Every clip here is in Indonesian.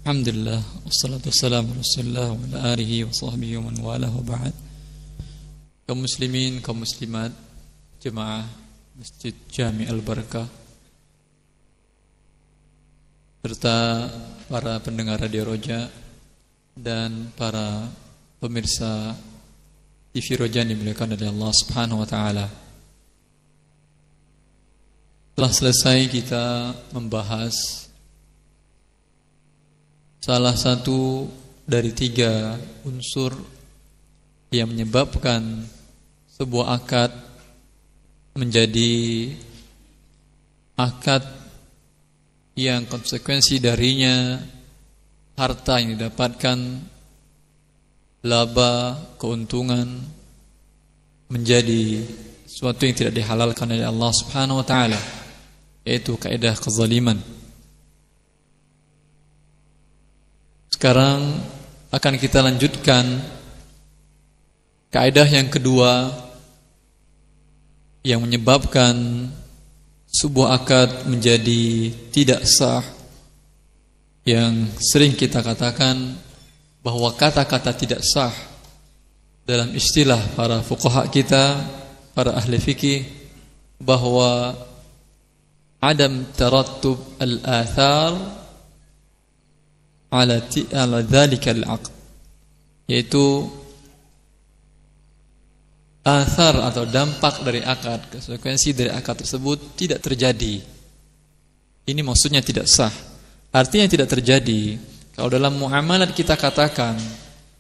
Alhamdulillah, wassalatu wassalamu ala Rasulillah wa ala alihi wa sahbihi wa man walah wa ba'd. Kaum muslimin, kaum muslimat, jemaah Masjid Jami Al-Barakah, serta para pendengar Radio Roja dan para pemirsa TV Roja yang dimuliakan oleh Allah Subhanahu wa taala. Telah selesai kita membahas salah satu dari 3 unsur yang menyebabkan sebuah akad menjadi akad yang konsekuensi darinya harta yang didapatkan, laba, keuntungan menjadi sesuatu yang tidak dihalalkan oleh Allah Subhanahu wa taala, yaitu kaidah kezaliman. Sekarang akan kita lanjutkan kaidah yang kedua yang menyebabkan sebuah akad menjadi tidak sah, yang sering kita katakan bahwa kata-kata tidak sah dalam istilah para fuqaha kita, para ahli fikih, bahwa adam tarattub al-athar ala dzalika al-aqd, yaitu athar atau dampak dari akad, konsekuensi dari akad tersebut tidak terjadi. Ini maksudnya tidak sah. Artinya tidak terjadi. Kalau dalam muamalat kita katakan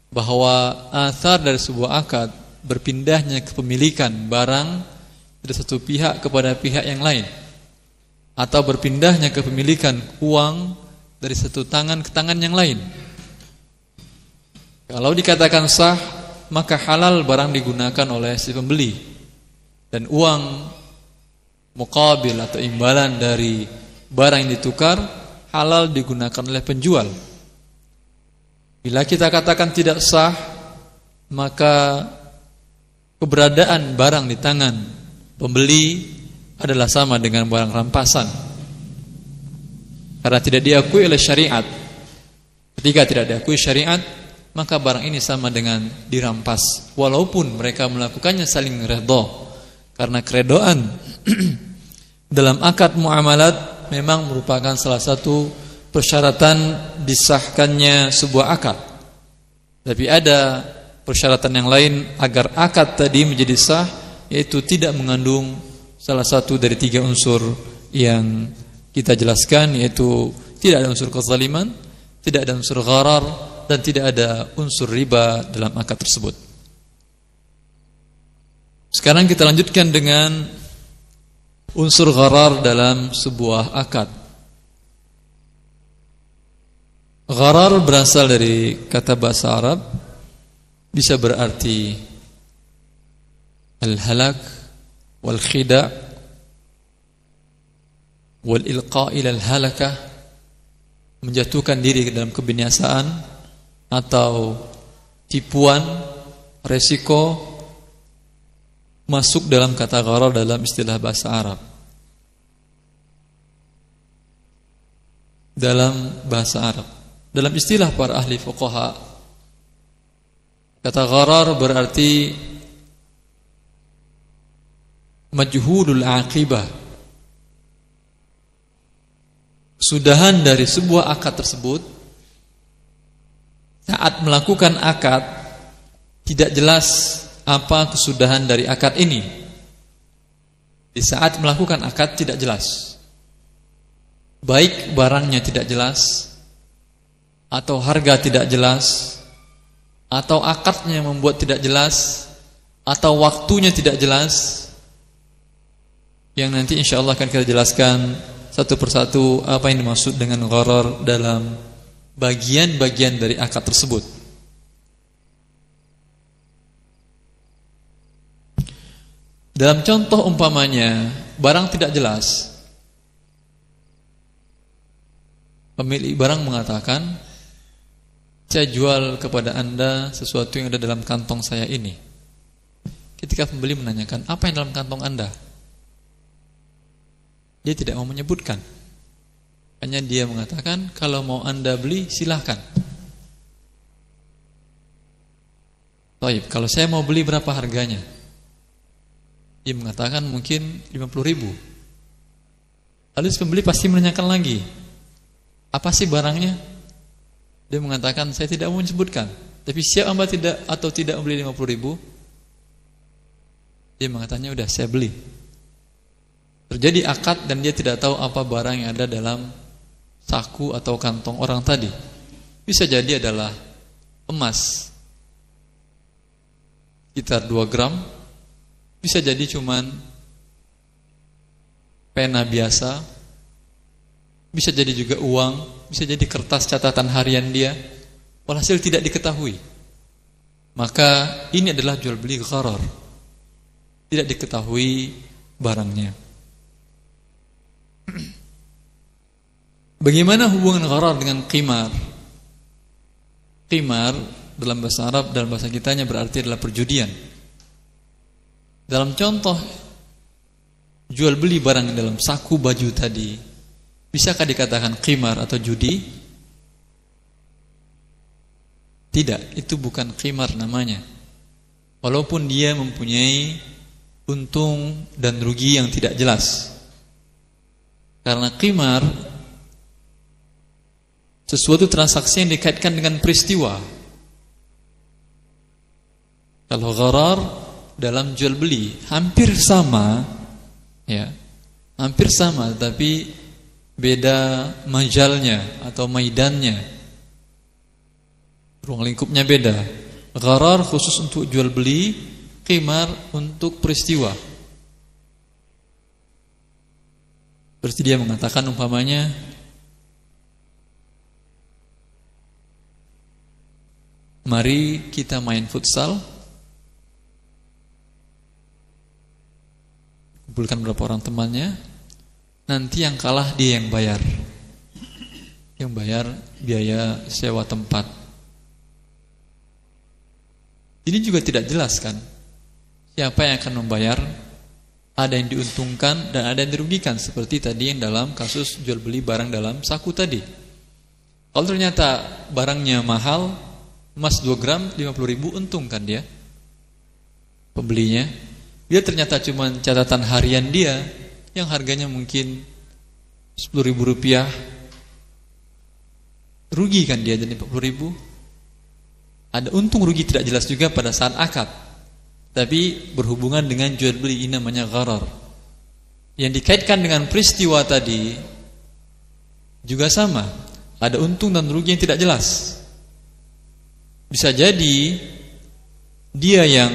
bahwa athar dari sebuah akad, berpindahnya kepemilikan barang dari satu pihak kepada pihak yang lain, atau berpindahnya kepemilikan uang dari satu tangan ke tangan yang lain, kalau dikatakan sah, maka halal barang digunakan oleh si pembeli, dan uang muqabil atau imbalan dari barang yang ditukar halal digunakan oleh penjual. Bila kita katakan tidak sah, maka keberadaan barang di tangan pembeli adalah sama dengan barang rampasan, karena tidak diakui oleh syariat. Ketika tidak diakui syariat, maka barang ini sama dengan dirampas, walaupun mereka melakukannya saling redha. Karena keredoan dalam akad muamalat memang merupakan salah satu persyaratan disahkannya sebuah akad. Tapi ada persyaratan yang lain agar akad tadi menjadi sah, yaitu tidak mengandung salah satu dari 3 unsur yang kita jelaskan, yaitu tidak ada unsur kezaliman, tidak ada unsur gharar, dan tidak ada unsur riba dalam akad tersebut. Sekarang kita lanjutkan dengan unsur gharar dalam sebuah akad. Gharar berasal dari kata bahasa Arab, bisa berarti al-halak wal khida' wal ilqa' ila al-halakah, menjatuhkan diri ke dalam kebinasaan atau tipuan, resiko, masuk dalam kata gharar dalam istilah bahasa Arab. Dalam bahasa Arab, dalam istilah para ahli fuqaha, kata gharar berarti majhulul aqibah, sudahan dari sebuah akad tersebut. Saat melakukan akad, tidak jelas apa kesudahan dari akad ini. Di saat melakukan akad tidak jelas, baik barangnya tidak jelas, atau harga tidak jelas, atau akadnya membuat tidak jelas, atau waktunya tidak jelas, yang nanti insyaallah akan kita jelaskan satu persatu apa yang dimaksud dengan gharar dalam bagian-bagian dari akad tersebut. Dalam contoh umpamanya, barang tidak jelas. Pemilik barang mengatakan, saya jual kepada Anda sesuatu yang ada dalam kantong saya ini. Ketika pembeli menanyakan, apa yang dalam kantong Anda? Dia tidak mau menyebutkan. Hanya dia mengatakan, kalau mau Anda beli silahkan. Baik, kalau saya mau beli berapa harganya? Dia mengatakan mungkin 50.000. Lalu si pembeli pasti menanyakan lagi, apa sih barangnya? Dia mengatakan, saya tidak mau menyebutkan. Tapi siap Anda tidak membeli 50.000? Dia mengatakannya, udah saya beli. Terjadi akad dan dia tidak tahu apa barang yang ada dalam saku atau kantong orang tadi. Bisa jadi adalah emas sekitar 2 gram, bisa jadi cuman pena biasa, bisa jadi juga uang, bisa jadi kertas catatan harian dia. Walhasil tidak diketahui. Maka ini adalah jual beli gharar. Tidak diketahui barangnya. Bagaimana hubungan gharar dengan qimar? Qimar dalam bahasa Arab, dalam bahasa kitanya berarti adalah perjudian. Dalam contoh jual beli barang dalam saku baju tadi, bisakah dikatakan qimar atau judi? Tidak, itu bukan qimar namanya. Walaupun dia mempunyai untung dan rugi yang tidak jelas. Karena qimar sesuatu transaksi yang dikaitkan dengan peristiwa. Kalau gharar dalam jual beli hampir sama, ya, hampir sama, tapi beda majalnya atau maidannya, ruang lingkupnya beda. Gharar khusus untuk jual beli, qimar untuk peristiwa. Seperti dia mengatakan umpamanya, mari kita main futsal, kumpulkan beberapa orang temannya, nanti yang kalah dia yang bayar. Yang bayar biaya sewa tempat. Ini juga tidak jelas kan, siapa yang akan membayar. Ada yang diuntungkan dan ada yang dirugikan, seperti tadi yang dalam kasus jual beli barang dalam saku tadi. Kalau ternyata barangnya mahal, emas 2 gram 50.000, untung kan dia pembelinya. Dia ternyata cuma catatan harian dia yang harganya mungkin 10.000 rupiah, rugi kan dia jadi 40.000. Ada untung rugi tidak jelas juga pada saat akad, tapi berhubungan dengan jual beli, ini namanya gharar. Yang dikaitkan dengan peristiwa tadi juga sama, ada untung dan rugi yang tidak jelas. Bisa jadi dia yang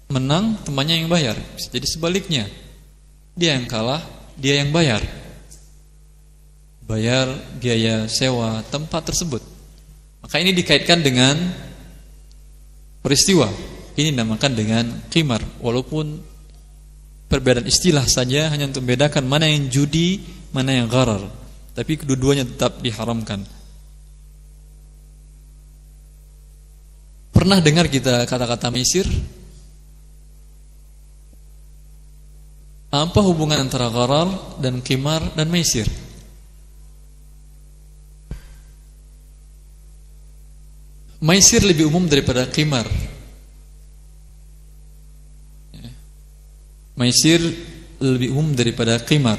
menang, temannya yang bayar. Bisa jadi sebaliknya, dia yang kalah, dia yang bayar biaya sewa tempat tersebut. Maka ini dikaitkan dengan peristiwa. Ini dinamakan dengan qimar. Walaupun perbedaan istilah saja, hanya untuk membedakan mana yang judi, mana yang gharar, tapi kedua-duanya tetap diharamkan. Pernah dengar kita kata-kata maisir? Apa hubungan antara gharar dan qimar dan maisir? Maisir lebih umum daripada qimar. Maisir lebih umum daripada qimar.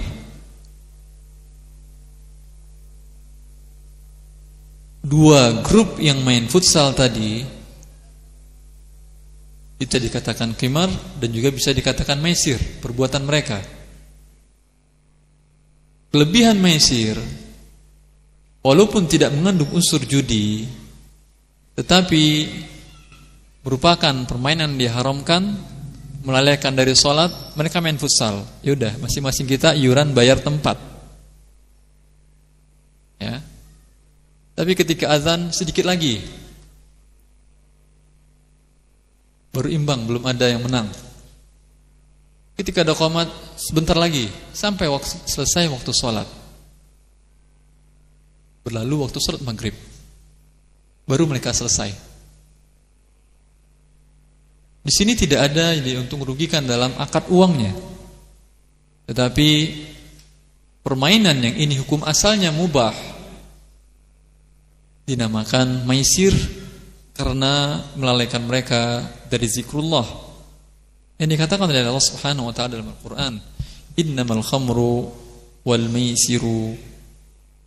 Dua grup yang main futsal tadi bisa dikatakan qimar dan juga bisa dikatakan maisir, perbuatan mereka. Kelebihan maisir, walaupun tidak mengandung unsur judi, tetapi merupakan permainan diharamkan, melalaikan dari sholat. Mereka main futsal, yaudah masing-masing kita iuran bayar tempat, ya. Tapi ketika azan sedikit lagi, baru imbang, belum ada yang menang. Ketika ada qomat sebentar lagi, sampai selesai waktu sholat. Berlalu waktu sholat maghrib, baru mereka selesai. Di sini tidak ada yang diuntung rugikan dalam akad uangnya, tetapi permainan yang ini hukum asalnya mubah dinamakan maisir karena melalaikan mereka dari zikrullah. Yang dikatakan oleh Allah Subhanahu wa taala dalam Al-Qur'an, "Innamal khamru wal maisiru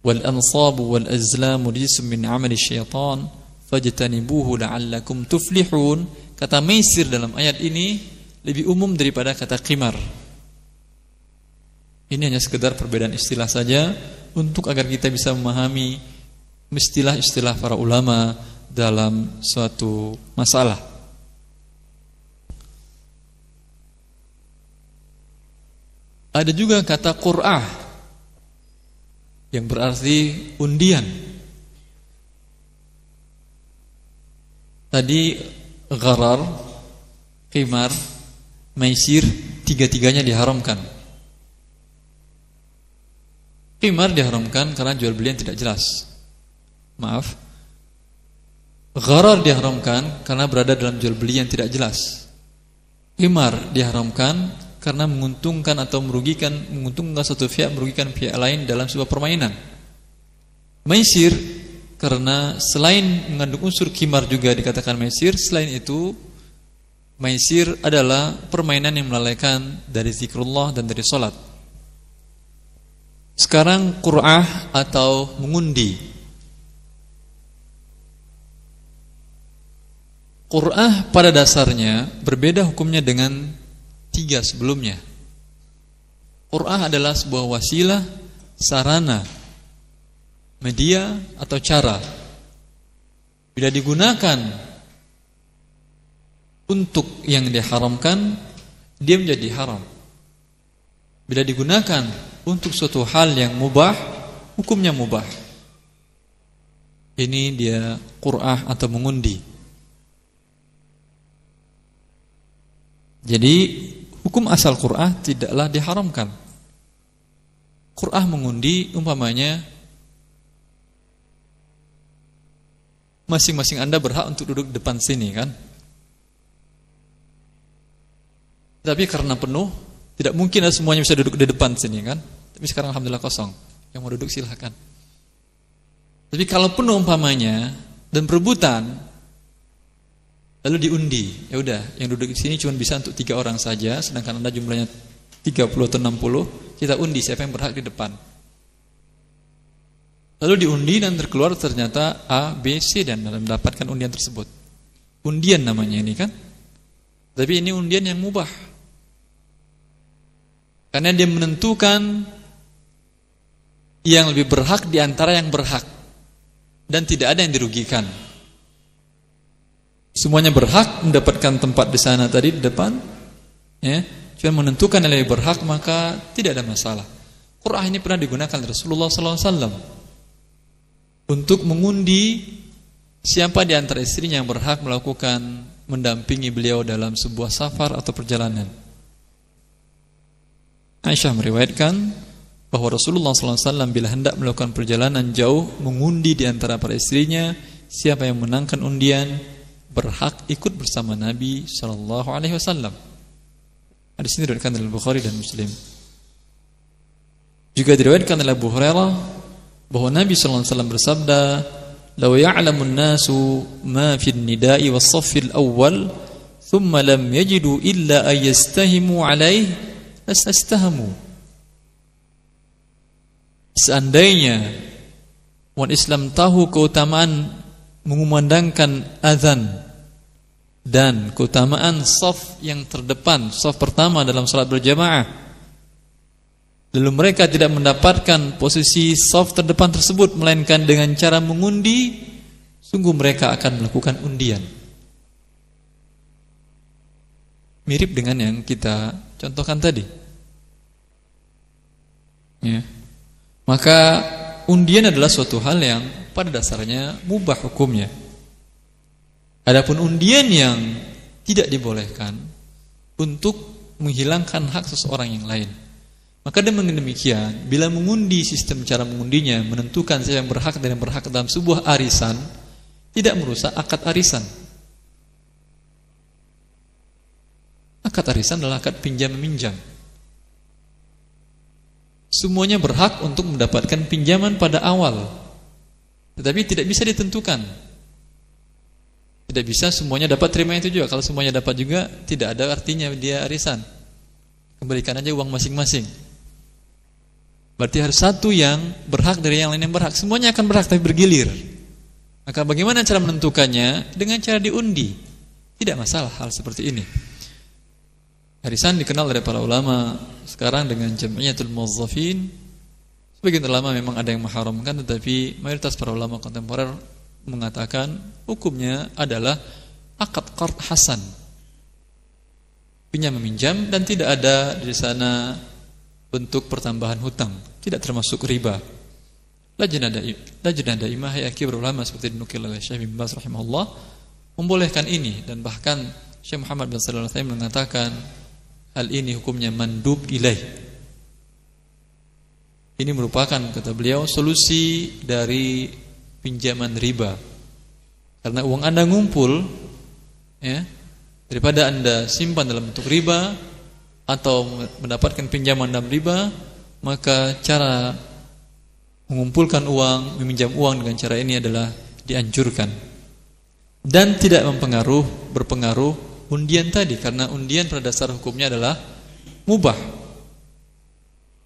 wal ansabu wal azlamu rijsun min 'amali syaitan fajtanibuhu la'allakum tuflihun." Kata maisir dalam ayat ini lebih umum daripada kata qimar. Ini hanya sekedar perbedaan istilah saja untuk agar kita bisa memahami istilah-istilah para ulama dalam suatu masalah. Ada juga kata qur'ah yang berarti undian. Tadi gharar, qimar, maisir, tiga-tiganya diharamkan. Qimar diharamkan karena jual belian tidak jelas. Maaf. Gharar diharamkan karena berada dalam jual beli yang tidak jelas. Qimar diharamkan karena menguntungkan atau menguntungkan satu pihak, merugikan pihak lain dalam sebuah permainan. Maisir karena selain mengandung unsur qimar juga dikatakan maisir. Selain itu, maisir adalah permainan yang melalaikan dari zikrullah dan dari salat. Sekarang qur'ah atau mengundi. Qur'ah pada dasarnya berbeda hukumnya dengan tiga sebelumnya. Qur'ah adalah sebuah wasilah, sarana, media atau cara. Bila digunakan untuk yang diharamkan, dia menjadi haram. Bila digunakan untuk suatu hal yang mubah, hukumnya mubah. Ini dia qur'ah atau mengundi. Jadi hukum asal qur'ah tidaklah diharamkan. Qur'ah mengundi umpamanya masing-masing Anda berhak untuk duduk depan sini kan. Tapi karena penuh, tidak mungkin semuanya bisa duduk di depan sini kan. Tapi sekarang alhamdulillah kosong. Yang mau duduk silahkan. Tapi kalau penuh umpamanya dan berebutan, lalu diundi, ya udah, yang duduk di sini cuma bisa untuk 3 orang saja, sedangkan Anda jumlahnya 30 atau 60, kita undi siapa yang berhak di depan. Lalu diundi dan terkeluar ternyata A, B, C dan mendapatkan undian tersebut. Undian namanya ini kan. Tapi ini undian yang mubah. Karena dia menentukan yang lebih berhak di antara yang berhak. Dan tidak ada yang dirugikan. Semuanya berhak mendapatkan tempat di sana tadi di depan, ya. Cuma menentukan yang lebih berhak, maka tidak ada masalah. Qur'ah ini pernah digunakan Rasulullah SAW untuk mengundi siapa di antara istrinya yang berhak melakukan mendampingi beliau dalam sebuah safar atau perjalanan. Aisyah meriwayatkan bahwa Rasulullah SAW bila hendak melakukan perjalanan jauh mengundi di antara para istrinya, siapa yang menangkan undian berhak ikut bersama Nabi SAW. Hadis ini diriwayatkan oleh Bukhari dan Muslim. Juga diriwayatkan oleh Abu Hurairah bahwa Nabi SAW bersabda, "Law ya'lamu an-nasu ma fi an-nida'i was-saff al-awwal, thumma lam yajidu illa an yastahimu 'alayhi, lastahamu." Seandainya umat Islam tahu keutamaan mengumandangkan azan dan keutamaan shaf yang terdepan, shaf pertama dalam salat berjamaah, lalu mereka tidak mendapatkan posisi shaf terdepan tersebut melainkan dengan cara mengundi, sungguh mereka akan melakukan undian. Mirip dengan yang kita contohkan tadi, ya. Maka undian adalah suatu hal yang pada dasarnya mubah hukumnya. Adapun undian yang tidak dibolehkan untuk menghilangkan hak seseorang yang lain. Maka dengan demikian, bila mengundi, sistem cara mengundinya menentukan siapa yang berhak dan yang berhak dalam sebuah arisan, tidak merusak akad arisan. Akad arisan adalah akad pinjam meminjam. semuanya berhak untuk mendapatkan pinjaman pada awal. Tetapi tidak bisa ditentukan. Tidak bisa semuanya dapat terima itu juga. Kalau semuanya dapat juga, tidak ada artinya dia arisan. Kembalikan aja uang masing-masing. Berarti harus satu yang berhak dari yang lain yang berhak. Semuanya akan berhak tapi bergilir. Maka bagaimana cara menentukannya? Dengan cara diundi. Tidak masalah hal seperti ini. Arisan dikenal oleh para ulama sekarang dengan Jam'iyatul Muwazzafin. Sebagian ulama memang ada yang mengharamkan, tetapi mayoritas para ulama kontemporer mengatakan hukumnya adalah akad qard hasan, pinjam meminjam, dan tidak ada di sana bentuk pertambahan hutang, tidak termasuk riba. Lajnah Daimah Hay'ah Kibar Ulama seperti dinukil oleh Syekh bin Baz rahimahullah membolehkan ini, dan bahkan Syekh Muhammad bin Shalih Al-Utsaimin mengatakan hal ini hukumnya mandub ilaih. Ini merupakan, kata beliau, solusi dari pinjaman riba. Karena uang Anda ngumpul, ya, daripada Anda simpan dalam bentuk riba atau mendapatkan pinjaman dalam riba, maka cara mengumpulkan uang, meminjam uang dengan cara ini adalah dianjurkan. Dan tidak berpengaruh undian tadi, karena undian pada dasar hukumnya adalah mubah.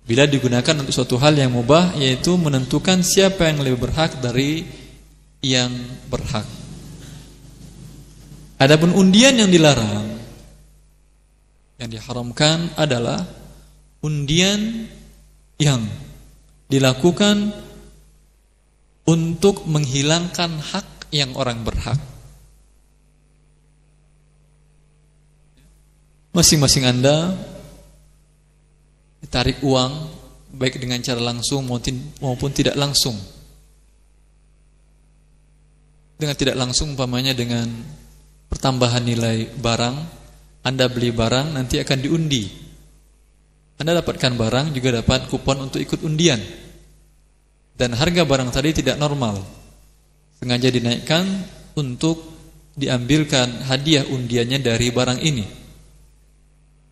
Bila digunakan untuk suatu hal yang mubah, yaitu menentukan siapa yang lebih berhak dari yang berhak. Adapun undian yang dilarang, yang diharamkan adalah undian yang dilakukan untuk menghilangkan hak yang orang berhak. Masing-masing Anda ditarik uang, baik dengan cara langsung maupun tidak langsung. Dengan tidak langsung umpamanya dengan pertambahan nilai barang, Anda beli barang nanti akan diundi. Anda dapatkan barang juga dapat kupon untuk ikut undian. Dan harga barang tadi tidak normal, sengaja dinaikkan untuk diambilkan hadiah undiannya dari barang ini.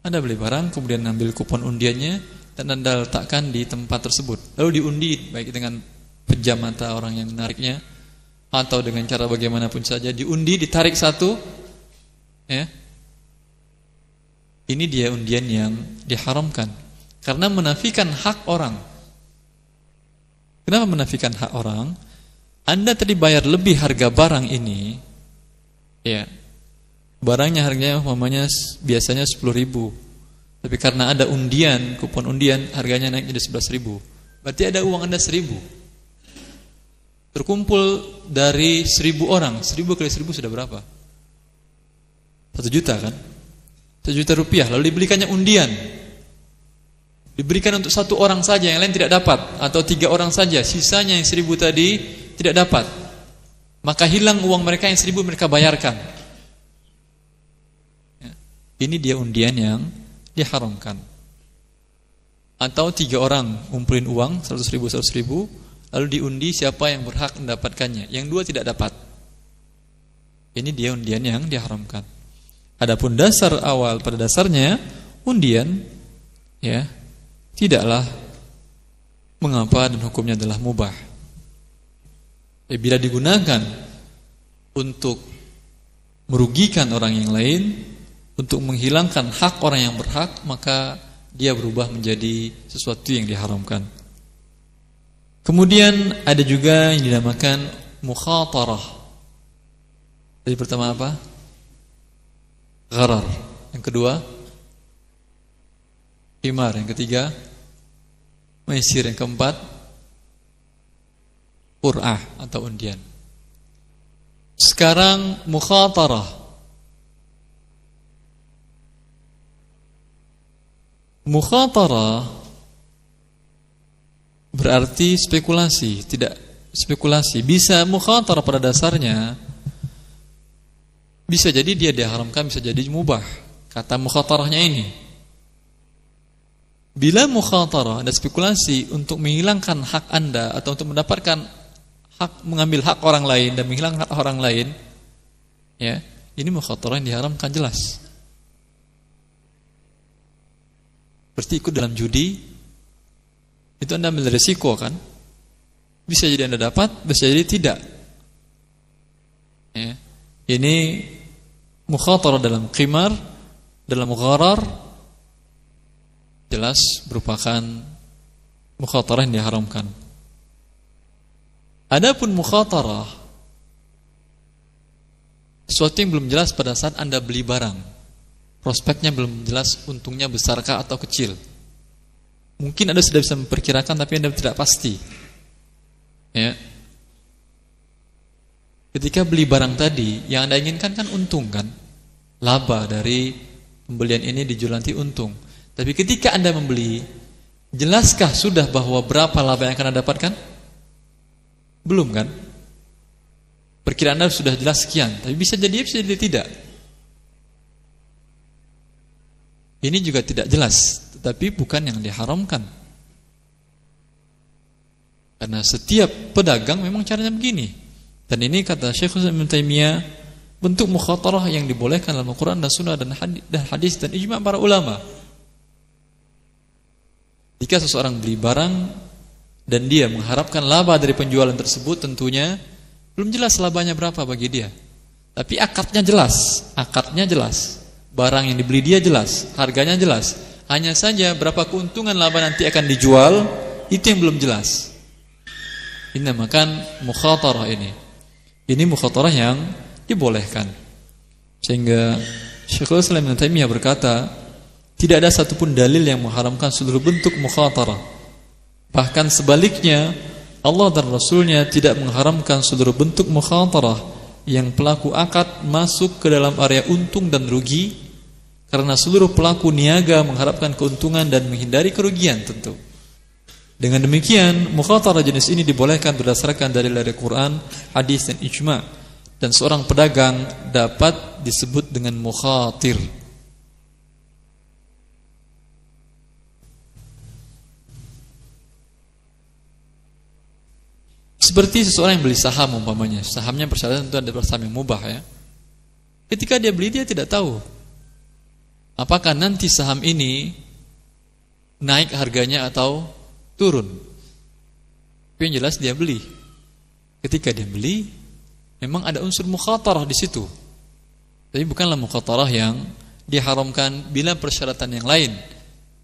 Anda beli barang, kemudian ambil kupon undiannya dan Anda letakkan di tempat tersebut. Lalu diundi, baik dengan pejam mata orang yang menariknya atau dengan cara bagaimanapun saja, diundi, ditarik satu, ya. Ini dia undian yang diharamkan karena menafikan hak orang. Kenapa menafikan hak orang? Anda tadi bayar lebih harga barang ini, ya. Barangnya harganya umpamanya biasanya 10.000, tapi karena ada undian, kupon undian, harganya naik jadi 11.000. Berarti ada uang Anda 1.000. Terkumpul dari 1.000 orang, 1.000 kali 1.000 sudah berapa? 1 juta kan? 1 juta rupiah. Lalu dibelikannya undian, diberikan untuk 1 orang saja, yang lain tidak dapat, atau 3 orang saja, sisanya yang 1.000 tadi tidak dapat. Maka hilang uang mereka yang 1.000 mereka bayarkan. Ini dia undian yang diharamkan. Atau 3 orang ngumpulin uang 100.000, lalu diundi siapa yang berhak mendapatkannya. Yang 2 tidak dapat. Ini dia undian yang diharamkan. Adapun dasar awal, pada dasarnya undian, ya, tidaklah mengapa dan hukumnya adalah mubah. Bila digunakan untuk merugikan orang yang lain, untuk menghilangkan hak orang yang berhak, maka dia berubah menjadi sesuatu yang diharamkan. Kemudian ada juga yang dinamakan mukhatarah. Jadi pertama apa? Gharar. Yang kedua himar. Yang ketiga maisir. Yang keempat qur'ah atau undian. Sekarang mukhatarah. Mukhatarah berarti spekulasi, tidak spekulasi. Bisa mukhatarah pada dasarnya bisa jadi dia diharamkan, bisa jadi mubah. Kata mukhatarahnya ini, bila mukhatarah ada spekulasi untuk menghilangkan hak Anda atau untuk mendapatkan hak, mengambil hak orang lain dan menghilangkan hak orang lain, ya, ini mukhatarah yang diharamkan jelas. Berarti ikut dalam judi, itu Anda ambil risiko kan? Bisa jadi Anda dapat, bisa jadi tidak. Ya. Ini mukhatarah dalam qimar, dalam gharar, jelas merupakan mukhatarah yang diharamkan. Adapun mukhatarah, sesuatu yang belum jelas pada saat Anda beli barang, prospeknya belum jelas, untungnya besarkah atau kecil. Mungkin Anda sudah bisa memperkirakan, tapi Anda tidak pasti. Ya. Ketika beli barang tadi, yang Anda inginkan kan untung kan, laba dari pembelian ini dijual nanti untung. Tapi ketika Anda membeli, jelaskah sudah bahwa berapa laba yang akan Anda dapatkan? Belum kan? Perkiraan Anda sudah jelas sekian, tapi bisa jadi tidak. Ini juga tidak jelas, tetapi bukan yang diharamkan. Karena setiap pedagang memang caranya begini. Dan ini kata Syekhul Islam Ibnu Taimiyah, bentuk mukhatarah yang dibolehkan dalam Al-Quran dan Sunnah dan hadis dan ijma' para ulama. Jika seseorang beli barang dan dia mengharapkan laba dari penjualan tersebut, tentunya belum jelas labanya berapa bagi dia. Tapi akadnya jelas. Barang yang dibeli dia jelas, harganya jelas. Hanya saja berapa keuntungan laba nanti akan dijual, itu yang belum jelas. Ini namakan mukhatarah ini. Ini mukhatarah yang dibolehkan. Sehingga Syekhul Islam Ibnu Taimiyah berkata, tidak ada satupun dalil yang mengharamkan seluruh bentuk mukhatarah. Bahkan sebaliknya, Allah dan Rasulnya tidak mengharamkan seluruh bentuk mukhatarah yang pelaku akad masuk ke dalam area untung dan rugi, karena seluruh pelaku niaga mengharapkan keuntungan dan menghindari kerugian tentu. Dengan demikian, mukhatarah jenis ini dibolehkan berdasarkan dalil dari Quran, hadis dan ijma', dan seorang pedagang dapat disebut dengan mukhatir. Seperti seseorang yang beli saham umpamanya, sahamnya persyaratan itu ada saham yang mubah ya. Ketika dia beli, dia tidak tahu apakah nanti saham ini naik harganya atau turun. Tapi yang jelas dia beli. Ketika dia beli, memang ada unsur mukhatarah di situ. Tapi bukanlah mukhatarah yang diharamkan bila persyaratan yang lain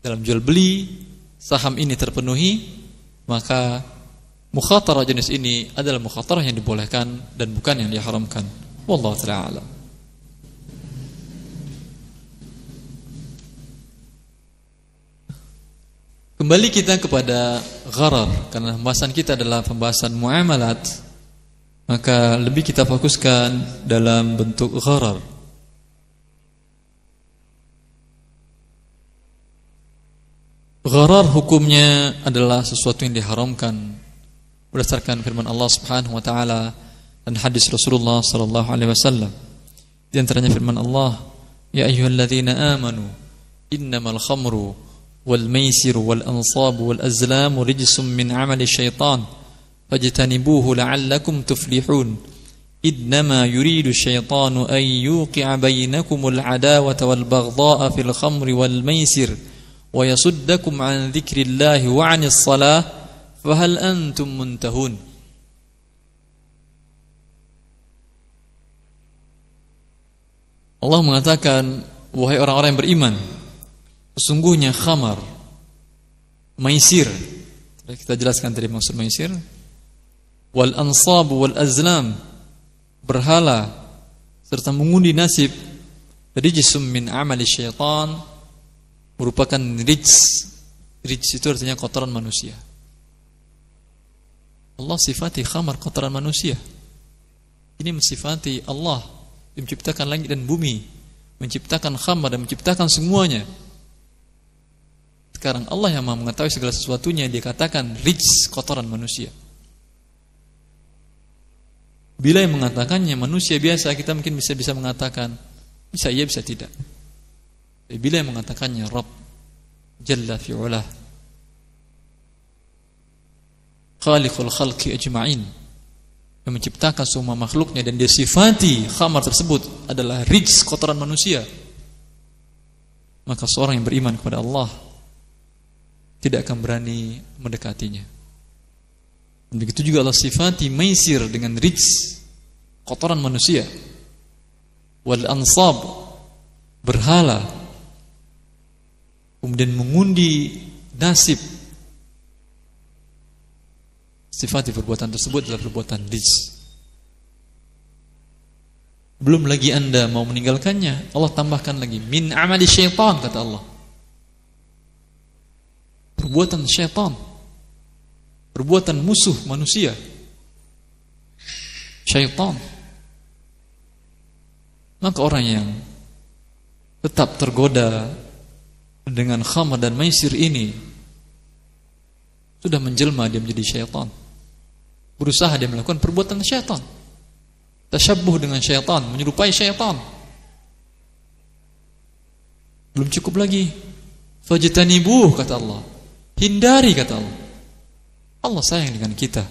dalam jual beli saham ini terpenuhi, maka mukhatarah jenis ini adalah mukhatarah yang dibolehkan dan bukan yang diharamkan. Wallahu ta'ala a'lam. Kembali kita kepada gharar, karena pembahasan kita adalah pembahasan muamalat, maka lebih kita fokuskan dalam bentuk gharar. Gharar hukumnya adalah sesuatu yang diharamkan berdasarkan firman Allah Subhanahu wa taala dan hadis Rasulullah sallallahu alaihi wasallam. Di antaranya firman Allah, "Ya ayyuhalladzina amanu, innamal khamru wal maisir wal ansab wal azlam rijsum min 'amali syaitan fajtanibuhu la'allakum tuflihun. Innama yuridu syaitanu an yuqi'a bainakumul 'adawata wal baghdha'a fil khamri wal maisir wa yasuddakum 'an dzikrillahi wa 'anis shalah fahal antum muntahun." Allah mengatakan, wahai orang-orang yang beriman, sesungguhnya khamar, maisir, kita jelaskan tadi maksud maisir, wal ansab wal azlam, berhala serta mengundi nasib, rijsum min amali syaitan, merupakan rijs. Rijs itu artinya kotoran manusia. Allah sifati khamar kotoran manusia. Ini mensifati Allah yang menciptakan langit dan bumi, menciptakan khamar dan menciptakan semuanya. Sekarang Allah yang Maha mengetahui segala sesuatunya, dia katakan rijs, kotoran manusia. Bila yang mengatakannya manusia biasa, kita mungkin bisa mengatakan bisa iya bisa tidak. Tapi bila yang mengatakannya Rabb Jalla fi'ulah, Khaliqul khalqi ajma'in, yang menciptakan semua makhluknya, dan dia sifati khamar tersebut adalah rijs, kotoran manusia, maka seorang yang beriman kepada Allah tidak akan berani mendekatinya. Begitu juga Allah sifati maisir dengan rijs, kotoran manusia. Wal ansab, berhala. Kemudian mengundi nasib. Sifati perbuatan tersebut adalah perbuatan rijs. Belum lagi Anda mau meninggalkannya, Allah tambahkan lagi min amali syaitan, kata Allah. Perbuatan syaitan, perbuatan musuh manusia, syaitan. Maka orang yang tetap tergoda dengan khamar dan maisir ini sudah menjelma dia menjadi syaitan. Berusaha dia melakukan perbuatan syaitan, tasyabbuh dengan syaitan, menyerupai syaitan. Belum cukup lagi, fajtanibuh, kata Allah, hindari, kata Allah. Allah sayang dengan kita,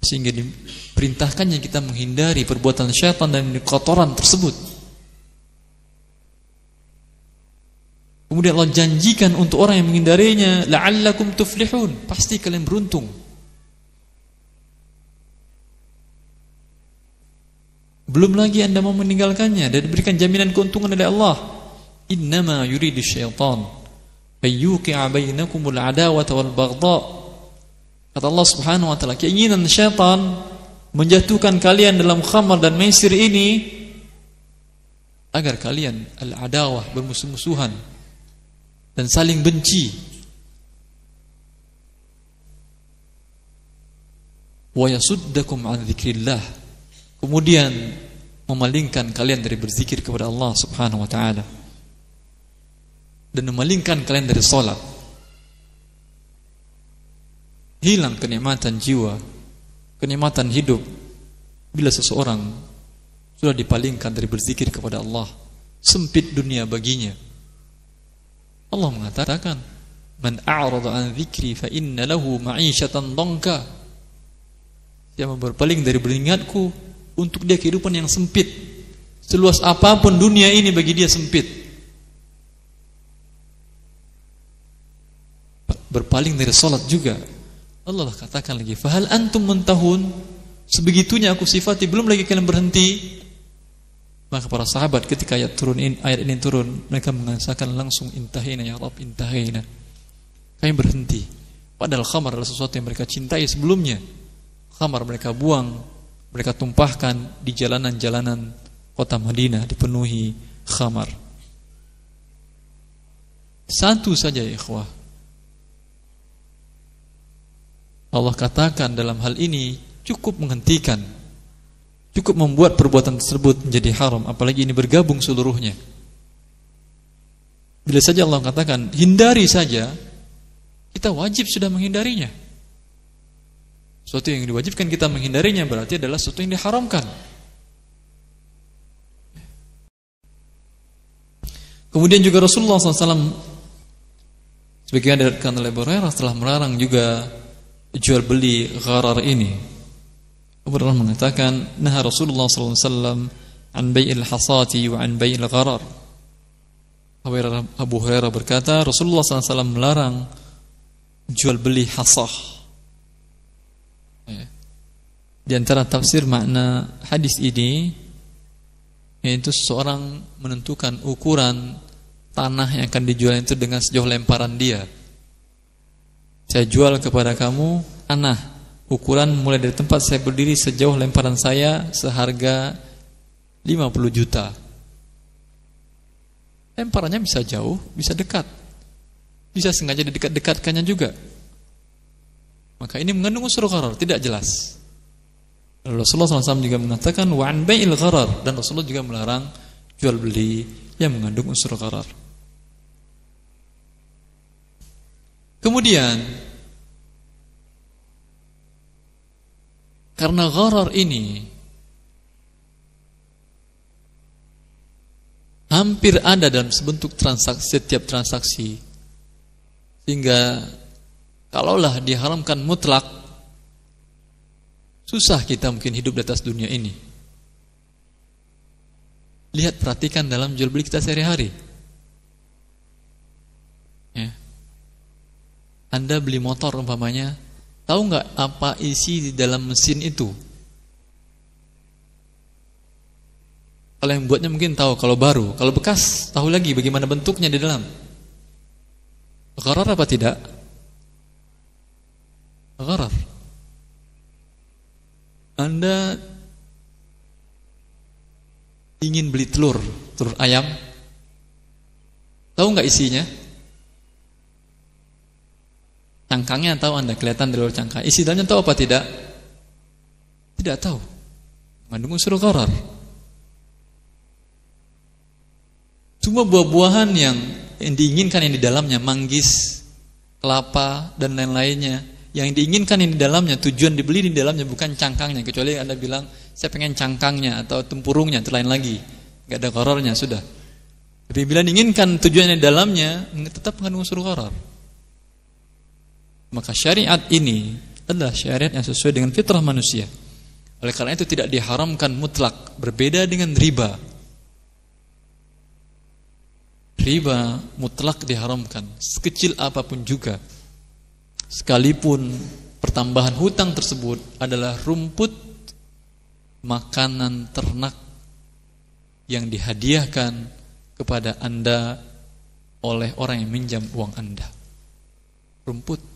sehingga diperintahkannya kita menghindari perbuatan syaitan dan kotoran tersebut. Kemudian Allah janjikan untuk orang yang menghindarinya, la'allakum tuflihun, pasti kalian beruntung. Belum lagi Anda mau meninggalkannya dan diberikan jaminan keuntungan oleh Allah. Innama yuridu syaitan ayyuqi'a bainakumul adawata wal baghdha. Kata Allah Subhanahu wa taala, keinginan syaitan menjatuhkan kalian dalam khamar dan maisir ini agar kalian al-adawah, bermusuh-musuhan dan saling benci. Wa yasuddakum 'an dzikrillah, kemudian memalingkan kalian dari berzikir kepada Allah Subhanahu wa taala dan memalingkan kalian dari salat. Hilang kenikmatan jiwa, kenikmatan hidup bila seseorang sudah dipalingkan dari berzikir kepada Allah. Sempit dunia baginya. Allah mengatakan, "Man a'rada 'an dzikri fa inna lahu ma'isyatan dhanka." Siapa berpaling dari beringatku, untuk dia kehidupan yang sempit. Seluas apapun dunia ini bagi dia sempit. Berpaling dari salat juga. Allah katakan lagi, "Fahal antum muntahun?" Sebegitunya aku sifati, belum lagi kalian berhenti. Maka para sahabat ketika ayat ini turun, mereka mengatakan langsung, "Intahina ya Rabb, intahina." Kami berhenti. Padahal khamar adalah sesuatu yang mereka cintai sebelumnya. Khamar mereka buang, mereka tumpahkan di jalanan-jalanan kota Madinah, dipenuhi khamar. Satu saja ya ikhwah, Allah katakan dalam hal ini cukup menghentikan, cukup membuat perbuatan tersebut menjadi haram, apalagi ini bergabung seluruhnya. Bila saja Allah katakan hindari saja, kita wajib sudah menghindarinya. Sesuatu yang diwajibkan kita menghindarinya berarti adalah sesuatu yang diharamkan. Kemudian juga Rasulullah SAW sebagaimana diriwayatkan oleh Abu Hurairah telah melarang juga jual beli gharar ini. Abu Hurairah mengatakan, "Naha Rasulullah SAW an bai'il hasati wa an bai'il gharar." Abu Hurairah berkata, Rasulullah SAW melarang jual beli hasah. Di antara tafsir makna hadis ini, yaitu seseorang menentukan ukuran tanah yang akan dijual itu dengan sejauh lemparan dia. Saya jual kepada kamu tanah, ukuran mulai dari tempat saya berdiri sejauh lemparan saya seharga 50 juta. Lemparannya bisa jauh, bisa dekat, bisa sengaja didekat-dekatkannya juga. Maka ini mengandung unsur gharar, tidak jelas. Rasulullah SAW juga mengatakan wa'an bai'il gharar, dan Rasulullah juga melarang jual beli yang mengandung unsur gharar. Kemudian karena gharar ini hampir ada dalam sebentuk transaksi, setiap transaksi, sehingga kalaulah diharamkan mutlak, susah kita mungkin hidup di atas dunia ini. Lihat, perhatikan dalam jual beli kita sehari-hari. Ya. Anda beli motor umpamanya, tahu nggak apa isi di dalam mesin itu? Kalau yang buatnya mungkin tahu, kalau baru, kalau bekas tahu lagi bagaimana bentuknya di dalam. Gharar apa tidak? Gharar. Anda ingin beli telur ayam, tahu nggak isinya? Cangkangnya tahu Anda, kelihatan dari luar cangkang. Isi dalamnya tahu apa tidak? Tidak tahu. Mengandung unsur gharar. Semua buah-buahan yang diinginkan yang di dalamnya, manggis, kelapa dan lain-lainnya, yang diinginkan yang di dalamnya, tujuan dibeli di dalamnya bukan cangkangnya, kecuali Anda bilang saya pengen cangkangnya atau tempurungnya, itu lain lagi, nggak ada ghararnya sudah. Tapi bila diinginkan tujuannya di dalamnya, tetap mengandung unsur gharar. Maka syariat ini adalah syariat yang sesuai dengan fitrah manusia. Oleh karena itu tidak diharamkan mutlak, berbeda dengan riba. Riba mutlak diharamkan, sekecil apapun juga. Sekalipun pertambahan hutang tersebut adalah rumput makanan ternak yang dihadiahkan kepada Anda oleh orang yang minjam uang Anda. Rumput.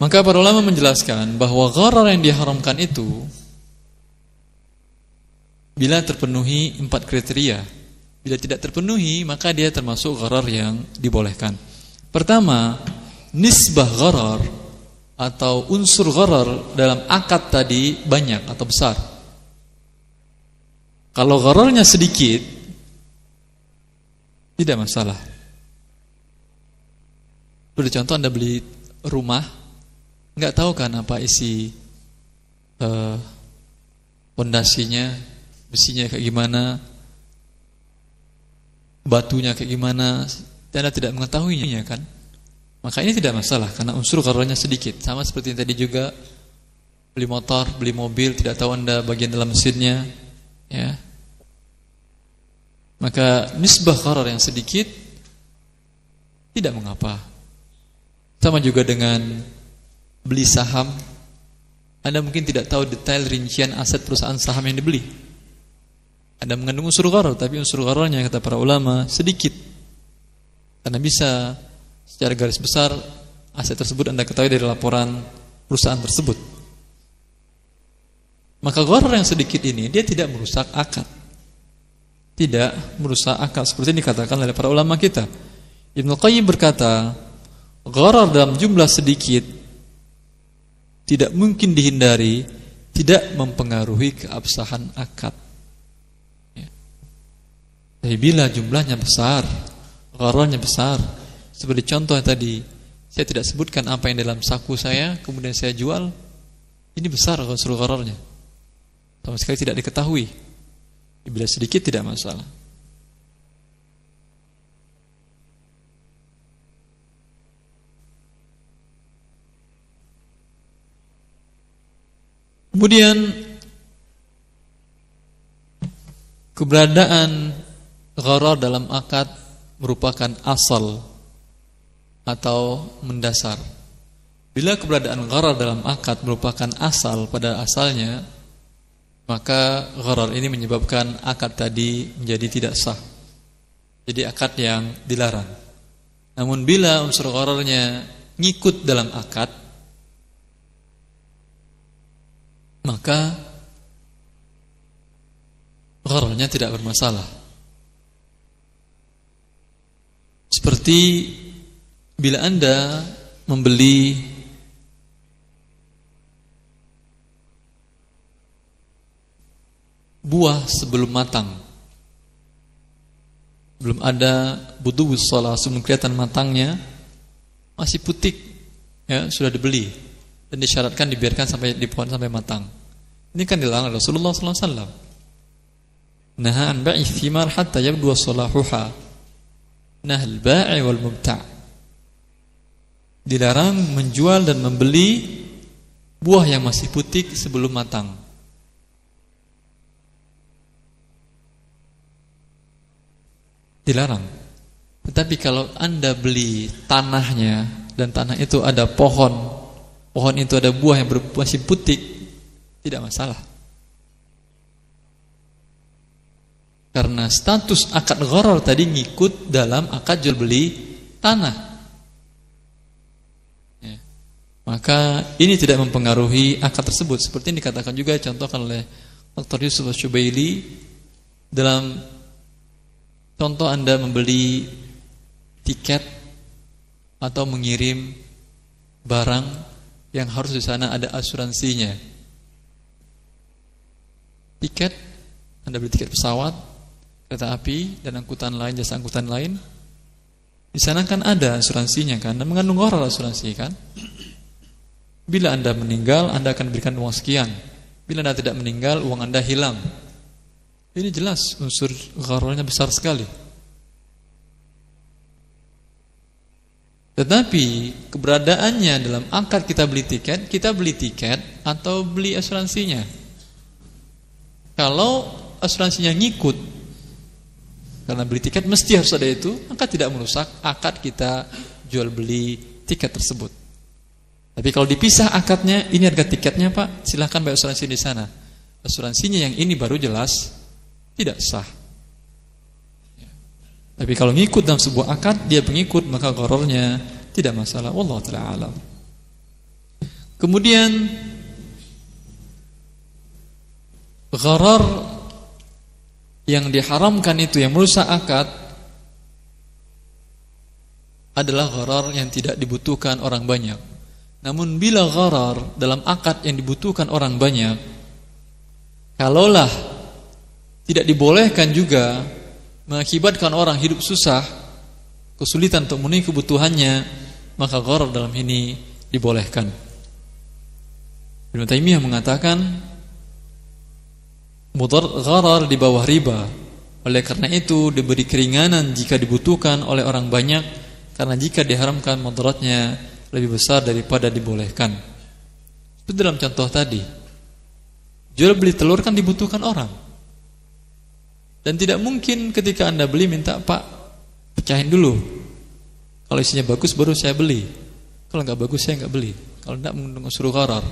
Maka para ulama menjelaskan bahwa gharar yang diharamkan itu bila terpenuhi 4 kriteria. Bila tidak terpenuhi, maka dia termasuk gharar yang dibolehkan. Pertama, nisbah gharar atau unsur gharar dalam akad tadi banyak atau besar. Kalau ghararnya sedikit, tidak masalah. Beri contoh, Anda beli rumah, nggak tahu kan apa isi pondasinya, besinya kayak gimana, batunya kayak gimana, Anda tidak mengetahuinya kan? Maka ini tidak masalah karena unsur ghararnya sedikit. Sama seperti yang tadi juga beli motor, beli mobil, tidak tahu Anda bagian dalam mesinnya, ya. Maka nisbah gharar yang sedikit tidak mengapa. Sama juga dengan beli saham, Anda mungkin tidak tahu detail rincian aset perusahaan saham yang dibeli. Anda mengandung unsur gharar, tapi unsur ghararnya kata para ulama sedikit. Karena bisa secara garis besar aset tersebut Anda ketahui dari laporan perusahaan tersebut. Maka gharar yang sedikit ini dia tidak merusak akad. Tidak merusak akad seperti yang dikatakan oleh para ulama kita. Ibnu Qayyim berkata, gharar dalam jumlah sedikit tidak mungkin dihindari, tidak mempengaruhi keabsahan akad. Tapi bila jumlahnya besar, ghararnya besar, seperti contoh tadi, saya tidak sebutkan apa yang dalam saku saya, kemudian saya jual, ini besar unsur ghararnya, sama sekali tidak diketahui. Bila sedikit tidak masalah. Kemudian keberadaan gharar dalam akad merupakan asal atau mendasar. Bila keberadaan gharar dalam akad merupakan asal pada asalnya, maka gharar ini menyebabkan akad tadi menjadi tidak sah. Jadi akad yang dilarang. Namun bila unsur ghararnya ngikut dalam akad, maka ghararnya tidak bermasalah. Seperti bila Anda membeli buah sebelum matang, belum ada budhuwus shalah, sebelum kelihatan matangnya, masih putik, ya, sudah dibeli dan disyaratkan dibiarkan sampai di pohon sampai matang. Ini kan dilarang Rasulullah SAW. Naha an bai'i thimar hatta yabdu salahuha. Nahal ba'i wal mubta'. Dilarang menjual dan membeli buah yang masih putik sebelum matang. Dilarang. Tetapi kalau Anda beli tanahnya dan tanah itu ada pohon itu ada buah yang masih putik, tidak masalah. Karena status akad gharar tadi ngikut dalam akad jual beli tanah. Ya. Maka ini tidak mempengaruhi akad tersebut. Seperti yang dikatakan juga contohkan oleh Dr. Yusuf Syubaili dalam contoh Anda membeli tiket atau mengirim barang yang harus di sana ada asuransinya. Tiket, Anda beli tiket pesawat, kereta api dan angkutan lain, jasa angkutan lain. Di sana kan ada asuransinya kan, dan mengandung gharar asuransi kan. Bila Anda meninggal, Anda akan diberikan uang sekian. Bila Anda tidak meninggal, uang Anda hilang. Ini jelas unsur ghararnya besar sekali. Tetapi keberadaannya dalam akad kita beli tiket atau beli asuransinya. Kalau asuransinya ngikut, karena beli tiket mesti harus ada itu, maka tidak merusak akad kita jual beli tiket tersebut. Tapi kalau dipisah akadnya, ini harga tiketnya Pak, silahkan bayar asuransi di sana. Asuransinya yang ini baru jelas tidak sah. Tapi kalau ngikut dalam sebuah akad, dia pengikut, maka ghararnya tidak masalah. Wallahu ta'ala alam. Kemudian gharar yang diharamkan itu yang merusak akad adalah gharar yang tidak dibutuhkan orang banyak. Namun bila gharar dalam akad yang dibutuhkan orang banyak, kalaulah tidak dibolehkan juga mengakibatkan orang hidup susah, kesulitan untuk memenuhi kebutuhannya, maka gharar dalam ini dibolehkan. Ibnu Taimiyah mengatakan gharar di bawah riba. Oleh karena itu diberi keringanan jika dibutuhkan oleh orang banyak, karena jika diharamkan mudaratnya lebih besar daripada dibolehkan. Itu dalam contoh tadi. Jual beli telur kan dibutuhkan orang. Dan tidak mungkin ketika Anda beli minta, Pak, pecahin dulu. Kalau isinya bagus baru saya beli. Kalau enggak bagus saya enggak beli. Kalau tidak mengundang unsur gharar.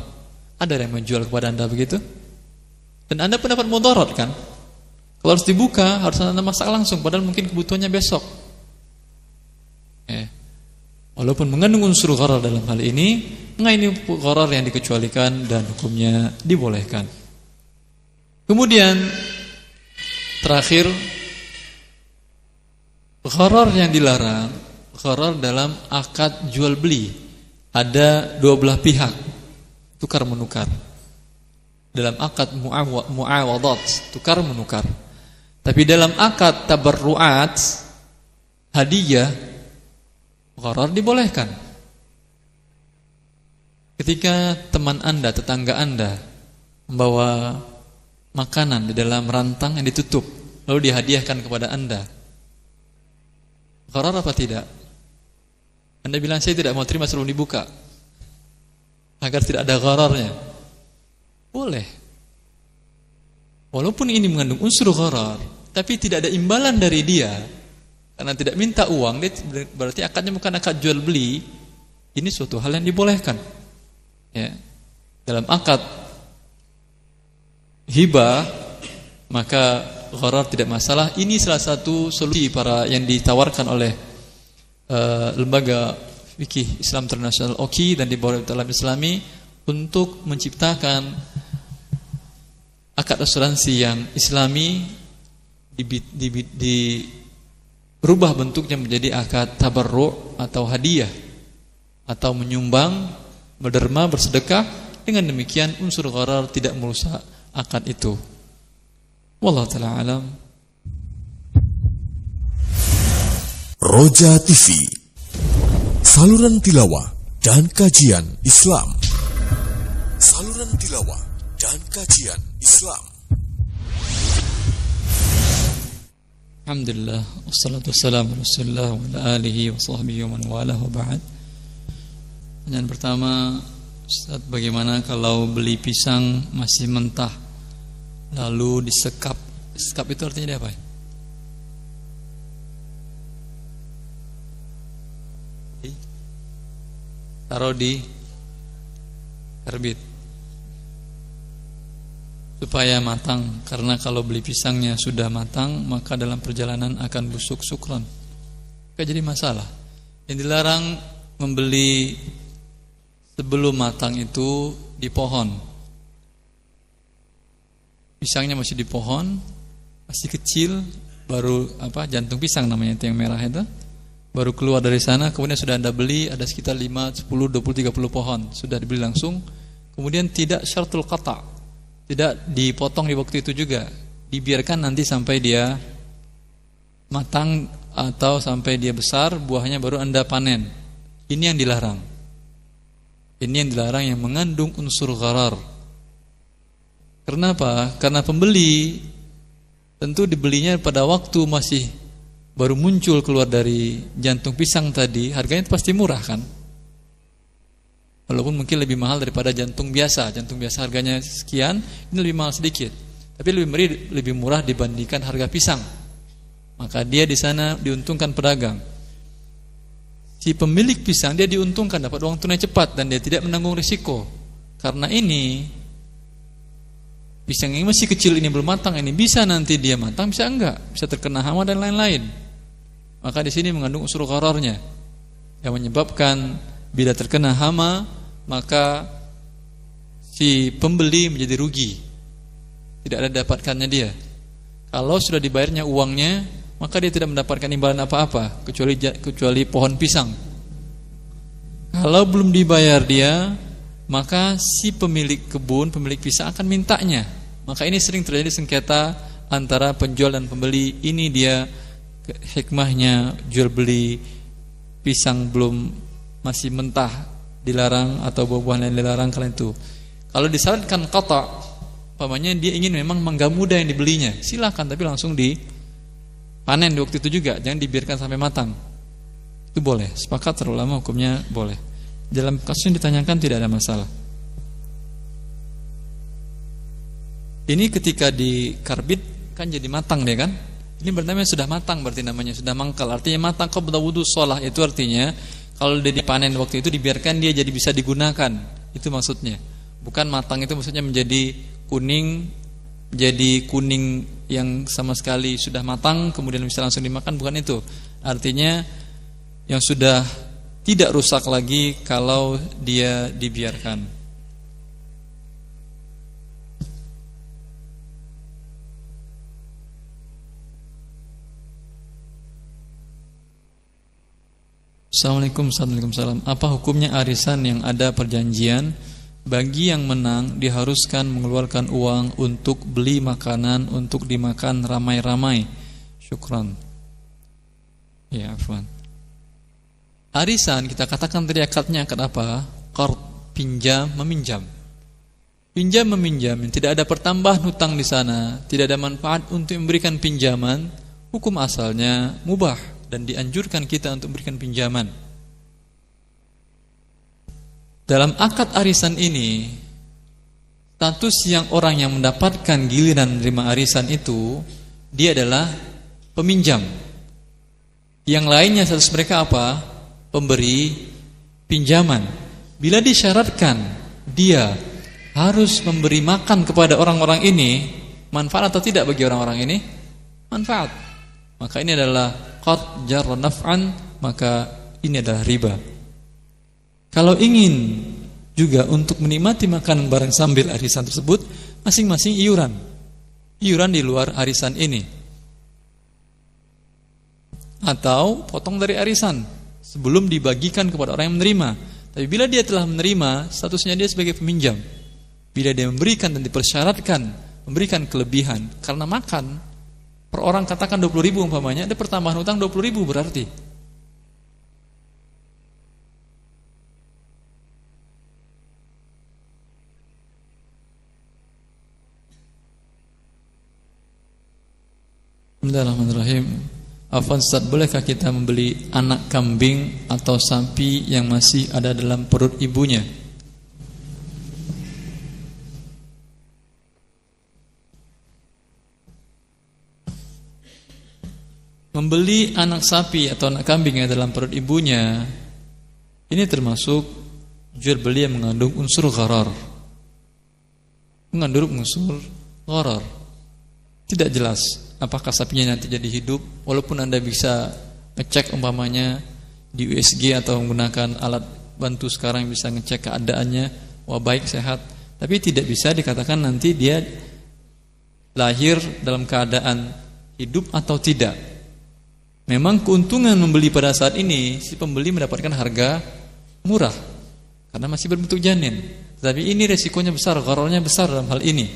Ada yang menjual kepada Anda begitu? Dan Anda pun dapat mudarat kan? Kalau harus dibuka, harus Anda masak langsung, padahal mungkin kebutuhannya besok. Walaupun mengandung unsur gharar dalam hal ini, ini gharar yang dikecualikan dan hukumnya dibolehkan. Kemudian terakhir, gharar yang dilarang, gharar dalam akad jual beli. Ada dua belah pihak tukar menukar. Dalam akad muawadat, tukar menukar. Tapi dalam akad tabarruat, hadiah, gharar dibolehkan. Ketika teman Anda, tetangga Anda membawa makanan di dalam rantang yang ditutup, lalu dihadiahkan kepada Anda, gharar apa tidak? Anda bilang saya tidak mau terima sebelum dibuka, agar tidak ada ghararnya. Boleh. Walaupun ini mengandung unsur gharar, tapi tidak ada imbalan dari dia, karena tidak minta uang, dia berarti akadnya bukan akad jual beli. Ini suatu hal yang dibolehkan. Ya. Dalam akad hibah, maka gharar tidak masalah. Ini salah satu solusi yang ditawarkan oleh lembaga fikih Islam Internasional OKI dan di bawah dalam Islami untuk menciptakan akad asuransi yang Islami, berubah bentuknya menjadi akad tabarru' atau hadiah, atau menyumbang, berderma, bersedekah. Dengan demikian unsur gharar tidak merusak akad itu. Wallahu ta'ala alam. Roja TV, saluran tilawah dan kajian Islam. Saluran tilawah dan kajian Islam. Alhamdulillah, wassalatu wassalamu ala Rasulillah wa ala alihi wa sahbihi wa man walah wa ba'd. Pertanyaan pertama, Ustaz, bagaimana kalau beli pisang masih mentah lalu disekap? Sekap itu artinya apa? taruh di karbit supaya matang, karena kalau beli pisangnya sudah matang maka dalam perjalanan akan busuk sukron, gak jadi masalah. Yang dilarang membeli sebelum matang itu di pohon. Pisangnya masih di pohon, masih kecil, baru jantung pisang namanya itu yang merah itu, baru keluar dari sana, kemudian sudah Anda beli, ada sekitar 5, 10, 20, 30 pohon, sudah dibeli langsung. Kemudian tidak syartul qata', tidak dipotong di waktu itu juga, dibiarkan nanti sampai dia matang atau sampai dia besar, buahnya baru Anda panen. Ini yang dilarang. Ini yang dilarang, yang mengandung unsur gharar. Kenapa? Karena pembeli tentu dibelinya pada waktu masih baru muncul keluar dari jantung pisang tadi, harganya pasti murah kan? Walaupun mungkin lebih mahal daripada jantung biasa. Jantung biasa harganya sekian, ini lebih mahal sedikit. Tapi lebih murah dibandingkan harga pisang. Maka dia di sana diuntungkan pedagang. Si pemilik pisang dia diuntungkan, dapat uang tunai cepat dan dia tidak menanggung risiko. Karena ini pisang yang masih kecil ini belum matang, ini bisa nanti dia matang, bisa enggak, bisa terkena hama dan lain-lain. Maka di sini mengandung unsur ghararnya yang menyebabkan bila terkena hama maka si pembeli menjadi rugi, tidak ada dapatkannya dia. Kalau sudah dibayarnya uangnya, maka dia tidak mendapatkan imbalan apa-apa kecuali pohon pisang. Kalau belum dibayar dia, maka si pemilik kebun, pemilik pisang akan mintanya. Maka ini sering terjadi sengketa antara penjual dan pembeli. Ini dia hikmahnya jual beli pisang belum masih mentah dilarang, atau buah-buahan yang dilarang kalian itu. Kalau disyaratkan qata', umpamanya dia ingin memang mangga muda yang dibelinya, silakan, tapi langsung dipanen di waktu itu juga, jangan dibiarkan sampai matang. Itu boleh, sepakat para ulama hukumnya boleh. Dalam kasus yang ditanyakan tidak ada masalah. Ini ketika di karbit kan jadi matang dia kan. Ini berarti sudah matang, berarti namanya sudah mangkal. Artinya matang qabla wudu shalah, itu artinya kalau dia dipanen waktu itu dibiarkan dia jadi bisa digunakan. Itu maksudnya. Bukan matang itu maksudnya menjadi kuning yang sama sekali sudah matang kemudian bisa langsung dimakan, bukan itu. Artinya yang sudah tidak rusak lagi kalau dia dibiarkan. Assalamualaikum warahmatullahi wabarakatuh. Apa hukumnya arisan yang ada perjanjian, bagi yang menang diharuskan mengeluarkan uang untuk beli makanan untuk dimakan ramai-ramai? Syukran. Ya, afwan. Arisan kita katakan tadi akadnya akad apa? Qard, pinjam meminjam. Pinjam meminjam yang tidak ada pertambahan hutang di sana, tidak ada manfaat untuk memberikan pinjaman, hukum asalnya mubah dan dianjurkan kita untuk memberikan pinjaman. Dalam akad arisan ini, status yang orang yang mendapatkan giliran menerima arisan itu, dia adalah peminjam. Yang lainnya status mereka apa? Pemberi pinjaman. Bila disyaratkan dia harus memberi makan kepada orang-orang ini, manfaat atau tidak bagi orang-orang ini? Manfaat. Maka ini adalah qard jar naf'an, maka ini adalah riba. Kalau ingin juga untuk menikmati makanan bareng sambil arisan tersebut, masing-masing iuran di luar arisan ini, atau potong dari arisan sebelum dibagikan kepada orang yang menerima. Tapi bila dia telah menerima, statusnya dia sebagai peminjam. Bila dia memberikan dan dipersyaratkan memberikan kelebihan karena makan, per orang katakan 20.000 umpamanya, ada pertambahan hutang 20.000 berarti. Bismillahirrahmanirrahim. Afwan Ustaz, bolehkah kita membeli anak kambing atau sapi yang masih ada dalam perut ibunya? Membeli anak sapi atau anak kambing yang dalam perut ibunya, ini termasuk jual beli yang mengandung unsur gharar. Mengandung unsur gharar. Tidak jelas apakah sapinya nanti jadi hidup, walaupun Anda bisa ngecek umpamanya di USG atau menggunakan alat bantu sekarang bisa ngecek keadaannya, wah baik sehat, tapi tidak bisa dikatakan nanti dia lahir dalam keadaan hidup atau tidak. Memang keuntungan membeli pada saat ini, si pembeli mendapatkan harga murah karena masih berbentuk janin. Tapi ini resikonya besar, gharornya besar dalam hal ini.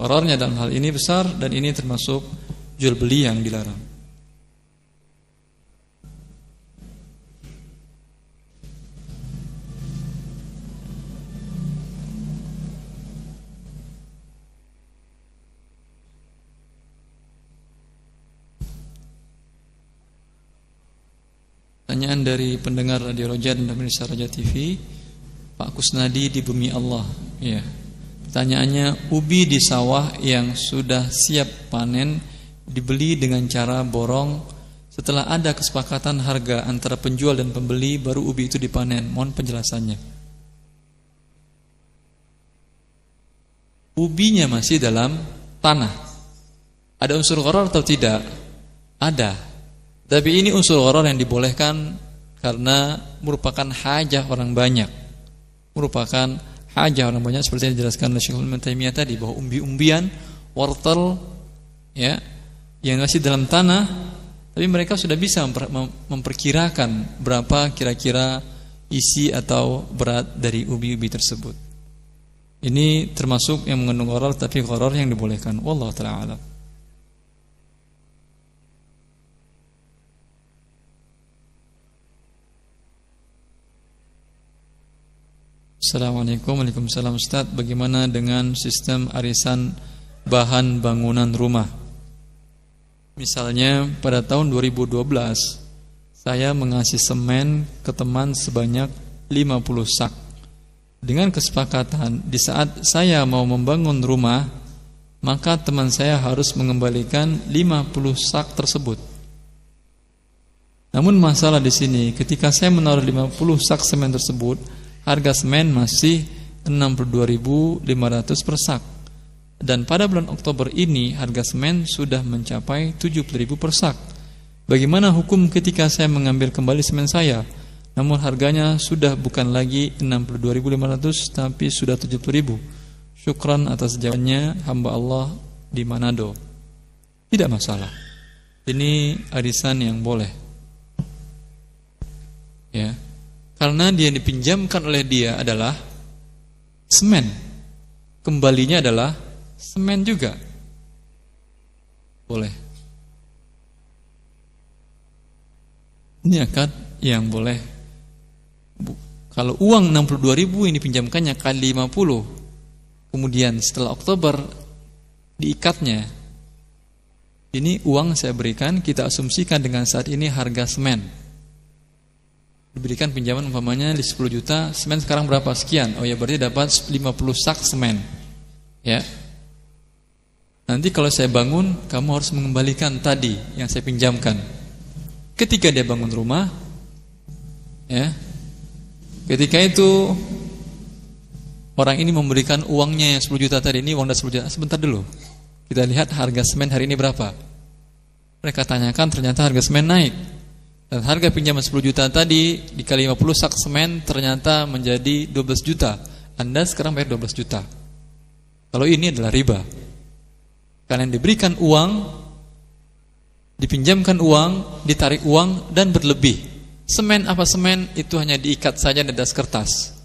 Gharornya dalam hal ini besar, dan ini termasuk jual beli yang dilarang. Pertanyaan dari pendengar Radio Roja dan pemirsa Roja TV, Pak Kusnadi di Bumi Allah. Ya. Pertanyaannya, ubi di sawah yang sudah siap panen dibeli dengan cara borong. Setelah ada kesepakatan harga antara penjual dan pembeli, baru ubi itu dipanen. Mohon penjelasannya. Ubinya masih dalam tanah. Ada unsur gharar atau tidak? Ada. Tapi ini unsur gharar yang dibolehkan karena merupakan hajah orang banyak. Merupakan hajah orang banyak seperti yang dijelaskan oleh Syekhul Ibnu Taimiyah tadi, bahwa umbi-umbian, wortel ya, yang masih dalam tanah, tapi mereka sudah bisa memperkirakan berapa kira-kira isi atau berat dari ubi-ubi tersebut. Ini termasuk yang mengandung gharar, tapi gharar yang dibolehkan. Wallahu ta'ala a'lam. Assalamualaikum. Waalaikumsalam Ustaz. Bagaimana dengan sistem arisan bahan bangunan rumah? Misalnya pada tahun 2012 saya mengasih semen ke teman sebanyak 50 sak. Dengan kesepakatan di saat saya mau membangun rumah, maka teman saya harus mengembalikan 50 sak tersebut. Namun masalah di sini, ketika saya menaruh 50 sak semen tersebut, harga semen masih 62.500 per sak. Dan pada bulan Oktober ini harga semen sudah mencapai 70.000 per sak. Bagaimana hukum ketika saya mengambil kembali semen saya, namun harganya sudah bukan lagi 62.500 tapi sudah 70.000? Syukran atas jawabannya, hamba Allah di Manado. Tidak masalah. Ini arisan yang boleh. Ya. Karena dia dipinjamkan oleh dia adalah semen, kembalinya adalah semen juga. Boleh. Ini akad yang boleh. Kalau uang 62.000 yang dipinjamkannya kali 50, kemudian setelah Oktober diikatnya, ini uang saya berikan, kita asumsikan dengan saat ini harga semen. Diberikan pinjaman umpamanya di 10 juta, semen sekarang berapa? Sekian. Oh ya, berarti dapat 50 sak semen. Ya. Nanti kalau saya bangun, kamu harus mengembalikan tadi yang saya pinjamkan. Ketika dia bangun rumah, ya. Ketika itu orang ini memberikan uangnya yang 10 juta tadi, ini uang dari 10 juta. Sebentar dulu. Kita lihat harga semen hari ini berapa. Mereka tanyakan, ternyata harga semen naik. Dan harga pinjaman 10 juta tadi dikali 50 sak semen ternyata menjadi 12 juta. Anda sekarang bayar 12 juta. Kalau ini adalah riba. Kalian diberikan uang, dipinjamkan uang, ditarik uang dan berlebih. Semen apa semen itu hanya diikat saja di atas kertas.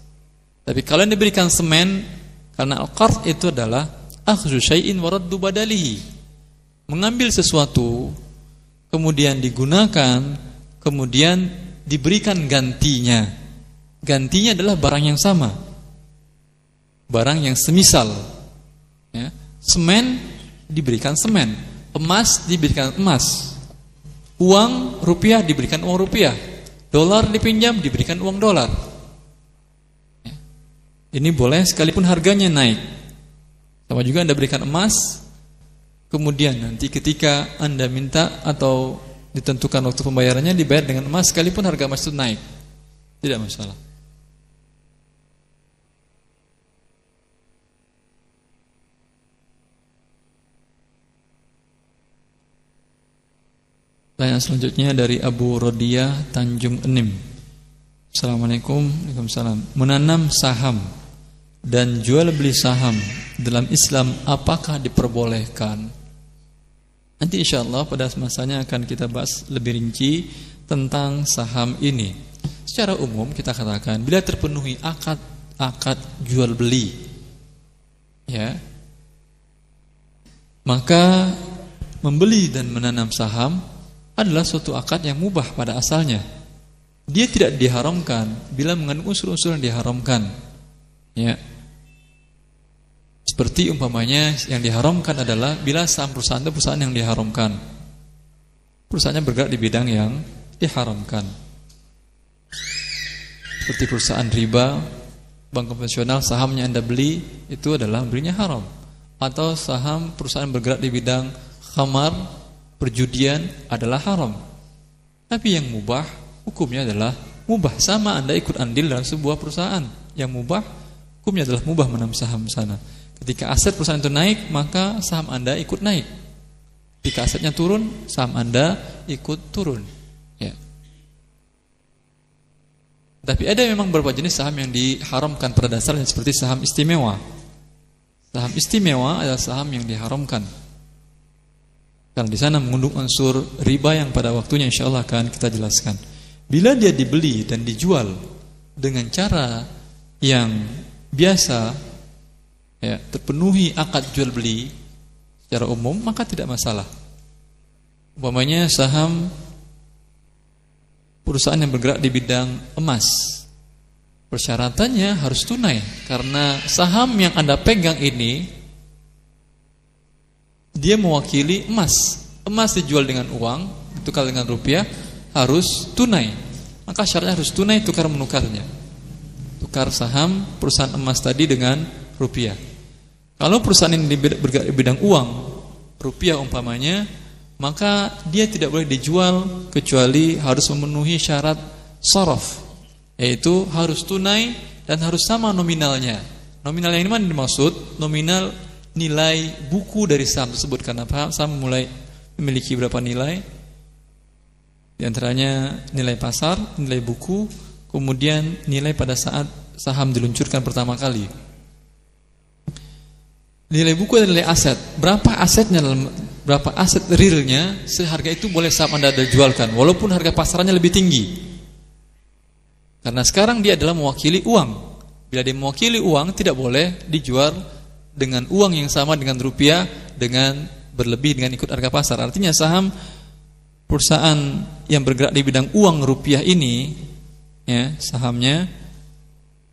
Tapi kalian diberikan semen, karena al-qard itu adalah akhdhu syai'in wa raddu badalihi. Mengambil sesuatu kemudian digunakan, kemudian diberikan gantinya. Gantinya adalah barang yang sama, barang yang semisal. Ya. Semen diberikan semen, emas diberikan emas, uang rupiah diberikan uang rupiah, dolar dipinjam diberikan uang dolar. Ya. Ini boleh sekalipun harganya naik. Sama juga Anda berikan emas, kemudian nanti ketika Anda minta atau ditentukan waktu pembayarannya dibayar dengan emas sekalipun harga emas itu naik. Tidak masalah. Pertanyaan selanjutnya dari Abu Rodia Tanjung Enim. Assalamualaikum. Waalaikumsalam. Menanam saham dan jual beli saham dalam Islam apakah diperbolehkan? Nanti insyaallah pada masanya akan kita bahas lebih rinci tentang saham ini. Secara umum kita katakan bila terpenuhi akad jual beli, ya, maka membeli dan menanam saham adalah suatu akad yang mubah pada asalnya. Dia tidak diharamkan bila mengandung unsur-unsur yang diharamkan. Ya. Seperti umpamanya yang diharamkan adalah bila saham perusahaan itu perusahaan yang diharamkan. Perusahaannya bergerak di bidang yang diharamkan. Seperti perusahaan riba, bank konvensional, sahamnya Anda beli itu adalah belinya haram. Atau saham perusahaan bergerak di bidang khamar, perjudian adalah haram. Tapi yang mubah hukumnya adalah mubah, sama Anda ikut andil dalam sebuah perusahaan. Yang mubah hukumnya adalah mubah menanam saham sana. Ketika aset perusahaan itu naik, maka saham Anda ikut naik. Ketika asetnya turun, saham Anda ikut turun. Ya. Tapi ada memang beberapa jenis saham yang diharamkan pada dasarnya, seperti saham istimewa. Saham istimewa adalah saham yang diharamkan karena di sana mengandung unsur riba yang pada waktunya insyaallah akan kita jelaskan. Bila dia dibeli dan dijual dengan cara yang biasa, ya, terpenuhi akad jual beli secara umum, maka tidak masalah. Umpamanya saham perusahaan yang bergerak di bidang emas, persyaratannya harus tunai, karena saham yang Anda pegang ini dia mewakili emas. Emas dijual dengan uang, ditukar dengan rupiah, harus tunai. Maka syaratnya harus tunai, tukar menukarnya. Tukar saham perusahaan emas tadi dengan rupiah. Kalau perusahaan ini bergerak di bidang uang, rupiah umpamanya, maka dia tidak boleh dijual kecuali harus memenuhi syarat sharaf, yaitu harus tunai dan harus sama nominalnya. Nominal yang mana dimaksud? Nominal nilai buku dari saham tersebut, karena saham mulai memiliki beberapa nilai, di antaranya nilai pasar, nilai buku, kemudian nilai pada saat saham diluncurkan pertama kali. Nilai buku adalah nilai aset. Berapa asetnya, berapa aset realnya, seharga itu boleh saham Anda dijualkan walaupun harga pasarannya lebih tinggi. Karena sekarang dia adalah mewakili uang. Bila dia mewakili uang, tidak boleh dijual dengan uang yang sama dengan rupiah, dengan berlebih, dengan ikut harga pasar. Artinya saham perusahaan yang bergerak di bidang uang rupiah ini, ya, sahamnya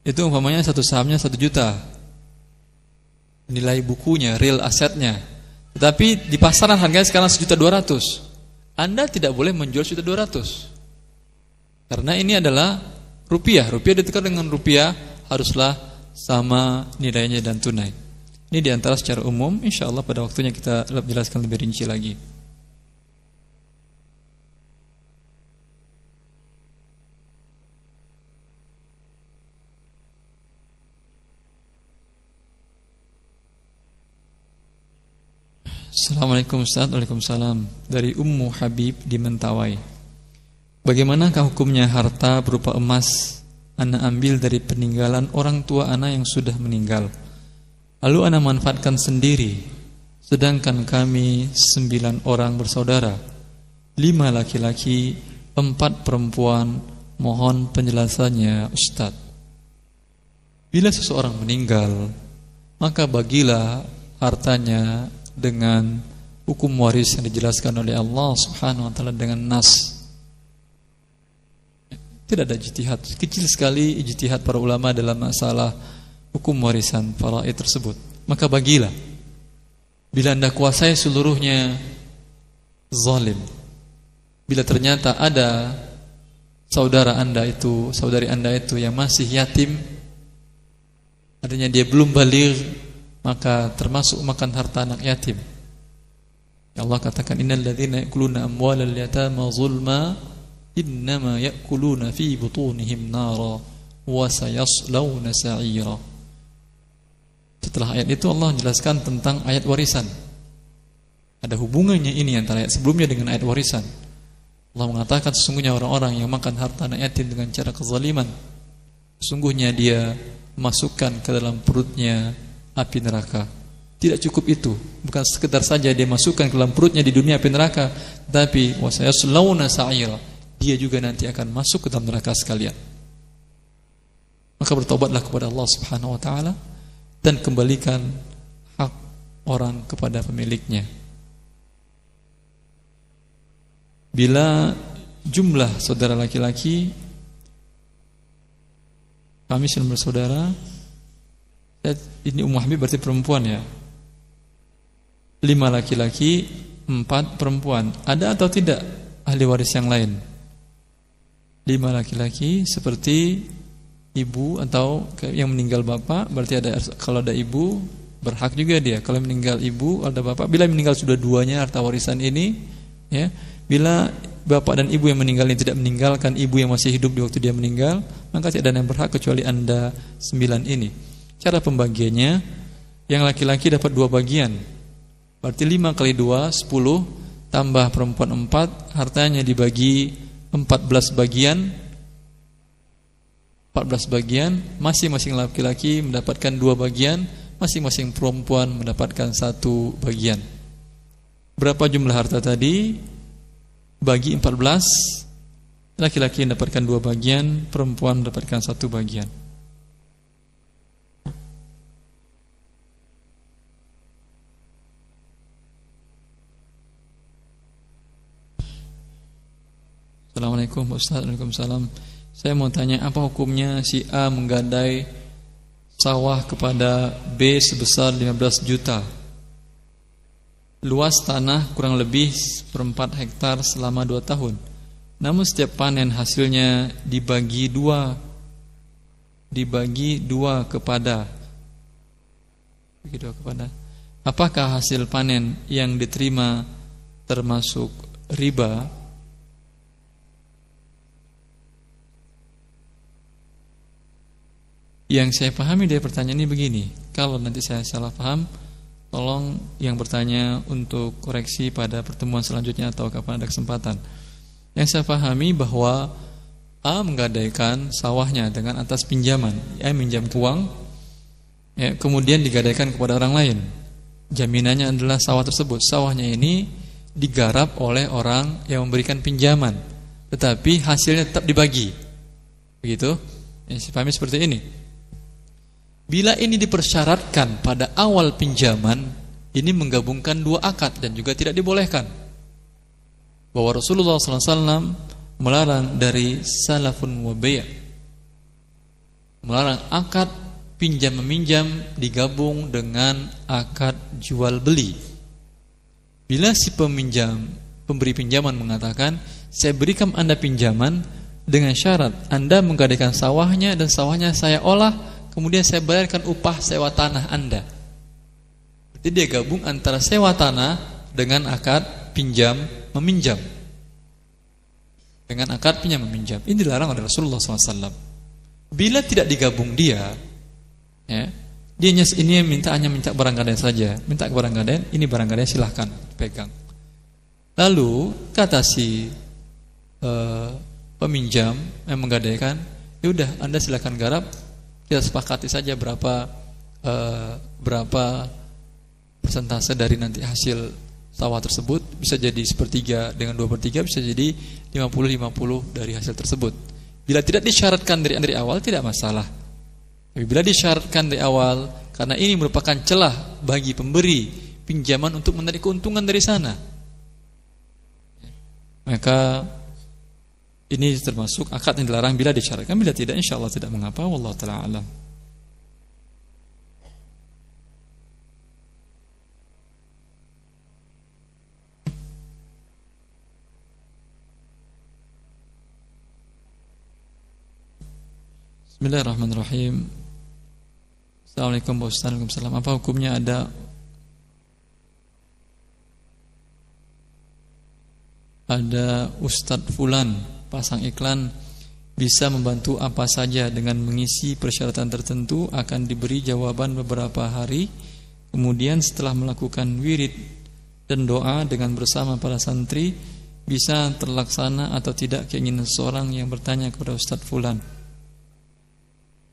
itu umpamanya satu sahamnya 1 juta nilai bukunya, real asetnya, tetapi di pasaran harganya sekarang 1.200.000. Anda tidak boleh menjual 1.200.000 karena ini adalah rupiah. Rupiah ditukar dengan rupiah haruslah sama nilainya dan tunai. Ini diantara secara umum, insyaallah pada waktunya kita jelaskan lebih rinci lagi. Assalamualaikum Ustaz. Waalaikumsalam. Dari Ummu Habib di Mentawai. Bagaimanakah hukumnya harta berupa emas ana ambil dari peninggalan orang tua ana yang sudah meninggal, lalu ana manfaatkan sendiri, sedangkan kami 9 orang bersaudara, 5 laki-laki, 4 perempuan. Mohon penjelasannya Ustaz. Bila seseorang meninggal, maka bagilah hartanya dengan hukum waris yang dijelaskan oleh Allah Subhanahu wa taala dengan nas. Tidak ada ijtihad, kecil sekali ijtihad para ulama dalam masalah hukum warisan faraid tersebut. Maka bagilah. Bila Anda kuasai seluruhnya, zalim. Bila ternyata ada saudara Anda itu, saudari Anda itu yang masih yatim, artinya dia belum baligh, maka termasuk makan harta anak yatim. Allah katakan innal ladzina ya'kuluna amwalal yatama zulma innama ya'kuluna fi butunihim nara wa sayaslawna sa'ira. Setelah ayat itu Allah menjelaskan tentang ayat warisan. Ada hubungannya ini antara ayat sebelumnya dengan ayat warisan. Allah mengatakan sesungguhnya orang-orang yang makan harta anak yatim dengan cara kezaliman, sesungguhnya dia masukkan ke dalam perutnya api neraka. Tidak cukup itu, bukan sekedar saja dia masukkan ke dalam perutnya di dunia api neraka, tapi wasayaslawna sa'ira, dia juga nanti akan masuk ke dalam neraka sekalian. Maka bertobatlah kepada Allah Subhanahu wa taala dan kembalikan hak orang kepada pemiliknya. Bila jumlah saudara laki-laki, kami 19 saudara, ini Ummu Habib berarti perempuan ya, 5 laki-laki, 4 perempuan. Ada atau tidak ahli waris yang lain? 5 laki-laki seperti ibu atau yang meninggal bapak, berarti ada, kalau ada ibu berhak juga dia. Kalau meninggal ibu ada bapak, bila meninggal sudah duanya harta warisan ini, ya. Bila bapak dan ibu yang meninggal ini tidak meninggalkan ibu yang masih hidup di waktu dia meninggal, maka tidak ada yang berhak kecuali Anda 9 ini. Cara pembagiannya, yang laki-laki dapat 2 bagian. Berarti 5 kali 2 10, tambah perempuan 4, hartanya dibagi 14 bagian. 14 bagian, masing-masing laki-laki mendapatkan 2 bagian, masing-masing perempuan mendapatkan 1 bagian. Berapa jumlah harta tadi? Bagi 14, laki-laki mendapatkan 2 bagian, perempuan mendapatkan 1 bagian. Assalamualaikum Ustaz. Waalaikumsalam. Saya mau tanya, apa hukumnya si A menggadai sawah kepada B sebesar 15 juta? Luas tanah kurang lebih 1/4 hektar selama 2 tahun. Namun setiap panen hasilnya dibagi dua kepada. Apakah hasil panen yang diterima termasuk riba? Yang saya pahami dari pertanyaan ini begini, kalau nanti saya salah paham, tolong yang bertanya untuk koreksi pada pertemuan selanjutnya atau kapan ada kesempatan. Yang saya pahami bahwa A menggadaikan sawahnya dengan atas pinjaman, minjam uang, ya, kemudian digadaikan kepada orang lain. Jaminannya adalah sawah tersebut. Sawahnya ini digarap oleh orang yang memberikan pinjaman, tetapi hasilnya tetap dibagi. Begitu? Yang saya pahami seperti ini. Bila ini dipersyaratkan pada awal pinjaman, ini menggabungkan 2 akad dan juga tidak dibolehkan. Bahwa Rasulullah SAW melarang dari salafun wa bay', melarang akad pinjam-meminjam digabung dengan akad jual beli. Bila si pemberi pinjaman mengatakan, saya berikan Anda pinjaman dengan syarat Anda menggadaikan sawahnya dan sawahnya saya olah, kemudian saya bayarkan upah sewa tanah Anda. Jadi dia gabung antara sewa tanah dengan akad pinjam meminjam. Dengan akad pinjam meminjam. Ini dilarang oleh Rasulullah SAW. Bila tidak digabung dia, ya, dia hanya minta barang gadaian saja. Minta barang gadaian, ini barang gadaian silahkan pegang. Lalu kata si peminjam yang menggadaikan, ya udah Anda silahkan garap. Kita sepakati saja berapa persentase dari nanti hasil sawah tersebut. Bisa jadi 1/3 dengan 2/3, bisa jadi 50-50 dari hasil tersebut. Bila tidak disyaratkan dari awal tidak masalah. Tapi bila disyaratkan dari awal, karena ini merupakan celah bagi pemberi pinjaman untuk menarik keuntungan dari sana, maka ini termasuk akad yang dilarang bila disyaratkan. Bila tidak, insya Allah tidak mengapa. Wallahu ta'ala alam. Bismillahirrahmanirrahim. Assalamualaikum warahmatullahi wabarakatuh. Apa hukumnya ada Ustadz Fulan pasang iklan bisa membantu apa saja dengan mengisi persyaratan tertentu, akan diberi jawaban beberapa hari, kemudian setelah melakukan wirid dan doa dengan bersama para santri bisa terlaksana atau tidak keinginan seseorang yang bertanya kepada Ustadz Fulan.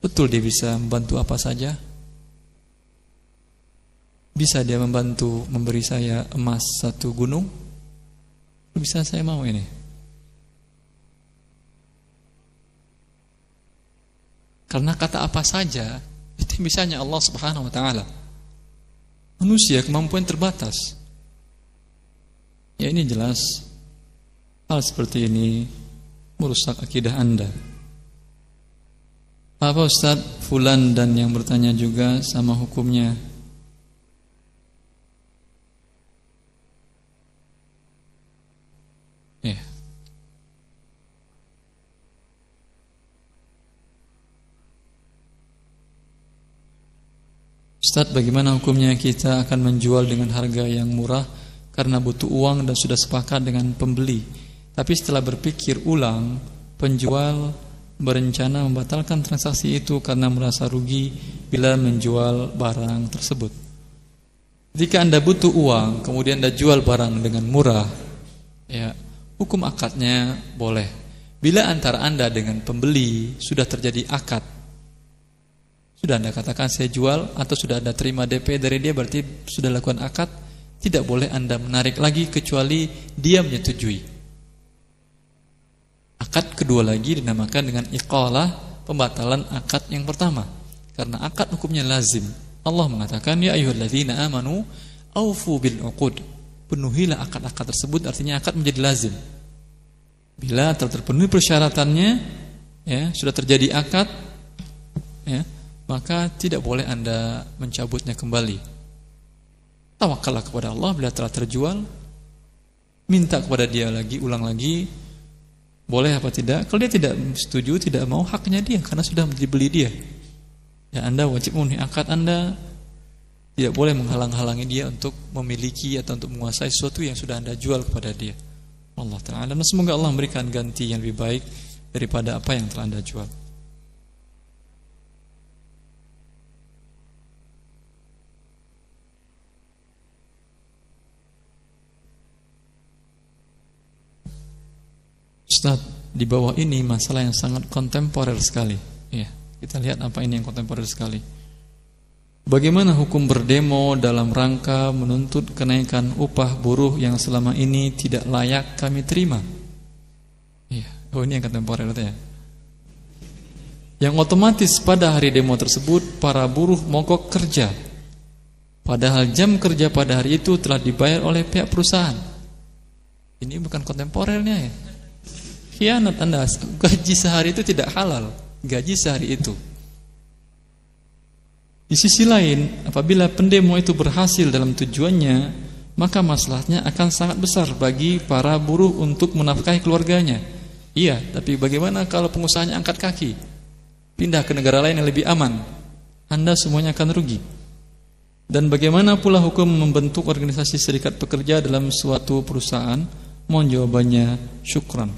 Betul dia bisa membantu apa saja? Bisa dia membantu memberi saya emas 1 gunung? Bisa, saya mau ini. Karena kata apa saja itu bisanya Allah Subhanahu wa taala. Manusia kemampuan terbatas. Ya, ini jelas hal seperti ini merusak akidah Anda. Apa Ustadz Fulan dan yang bertanya juga sama hukumnya? Ya. Ustadz, bagaimana hukumnya kita akan menjual dengan harga yang murah karena butuh uang dan sudah sepakat dengan pembeli, tapi setelah berpikir ulang, penjual berencana membatalkan transaksi itu karena merasa rugi bila menjual barang tersebut. Jika Anda butuh uang, kemudian Anda jual barang dengan murah, ya, hukum akadnya boleh. Bila antara Anda dengan pembeli sudah terjadi akad, sudah Anda katakan saya jual, atau sudah Anda terima DP dari dia, berarti sudah lakukan akad, tidak boleh Anda menarik lagi kecuali dia menyetujui. Akad kedua lagi dinamakan dengan iqalah, pembatalan akad yang pertama. Karena akad hukumnya lazim. Allah mengatakan, ya ayyuhalladzina amanu aufu bil uqud. Penuhilah akad-akad tersebut, artinya akad menjadi lazim. Bila telah terpenuhi persyaratannya, ya, sudah terjadi akad, ya, maka tidak boleh Anda mencabutnya kembali. Tawakallah kepada Allah. Bila telah terjual, minta kepada dia lagi, ulang lagi, boleh apa tidak. Kalau dia tidak setuju, tidak mau, haknya dia, karena sudah dibeli dia. Ya, Anda wajib memenuhi akad Anda. Tidak boleh menghalang-halangi dia untuk memiliki atau untuk menguasai sesuatu yang sudah Anda jual kepada dia. Allah Ta'ala. Dan semoga Allah memberikan ganti yang lebih baik daripada apa yang telah Anda jual. Ustaz, di bawah ini masalah yang sangat kontemporer sekali. Ya, kita lihat apa ini yang kontemporer sekali. Bagaimana hukum berdemo dalam rangka menuntut kenaikan upah buruh yang selama ini tidak layak kami terima? Ya, oh ini yang kontemporer ya. Yang otomatis pada hari demo tersebut para buruh mogok kerja. Padahal jam kerja pada hari itu telah dibayar oleh pihak perusahaan. Ini bukan kontemporernya ya. Khianat Anda, gaji sehari itu tidak halal, gaji sehari itu. Di sisi lain, apabila pendemo itu berhasil dalam tujuannya, maka masalahnya akan sangat besar bagi para buruh untuk menafkahi keluarganya. Iya, tapi bagaimana kalau pengusahanya angkat kaki, pindah ke negara lain yang lebih aman? Anda semuanya akan rugi. Dan bagaimana pula hukum membentuk organisasi serikat pekerja dalam suatu perusahaan? Mohon jawabannya, syukran.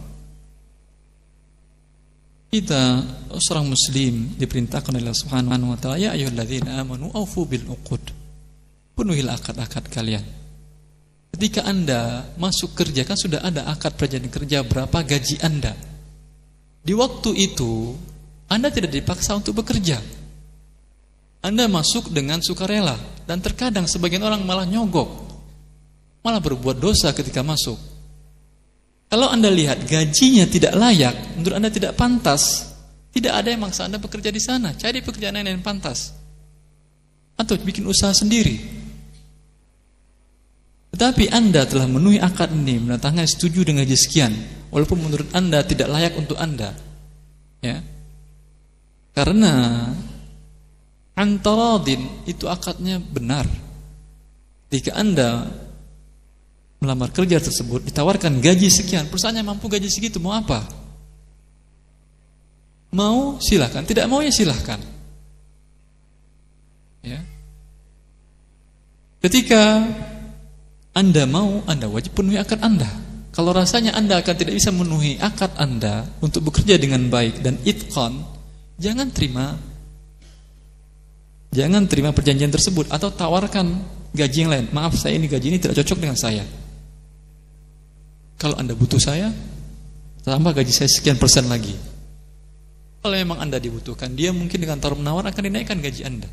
Kita seorang muslim diperintahkan oleh Allah Subhanahu wa taala, ya ayyuhalladzina amanu aufu bil uqud. Penuhilah akad-akad kalian. Ketika Anda masuk kerja, kan sudah ada akad perjanjian kerja berapa gaji Anda. Di waktu itu Anda tidak dipaksa untuk bekerja. Anda masuk dengan sukarela, dan terkadang sebagian orang malah nyogok, malah berbuat dosa ketika masuk. Kalau Anda lihat gajinya tidak layak, menurut Anda tidak pantas, tidak ada yang maksa Anda bekerja di sana. Cari pekerjaan yang pantas, atau bikin usaha sendiri. Tetapi Anda telah memenuhi akad ini, menandatangani setuju dengan gaji sekian, walaupun menurut Anda tidak layak untuk Anda, ya, karena antaradin itu akadnya benar. Jika Anda melamar kerja tersebut, ditawarkan gaji sekian, perusahaannya mampu gaji segitu, mau apa? Mau silahkan, tidak mau ya silahkan. Ya. Ketika Anda mau, Anda wajib penuhi akad Anda. Kalau rasanya Anda akan tidak bisa memenuhi akad Anda untuk bekerja dengan baik dan itqan, jangan terima perjanjian tersebut, atau tawarkan gaji yang lain. Maaf, saya ini gaji ini tidak cocok dengan saya. Kalau Anda butuh saya, tambah gaji saya sekian persen lagi. Kalau memang Anda dibutuhkan, dia mungkin dengan tawar menawar akan dinaikkan gaji Anda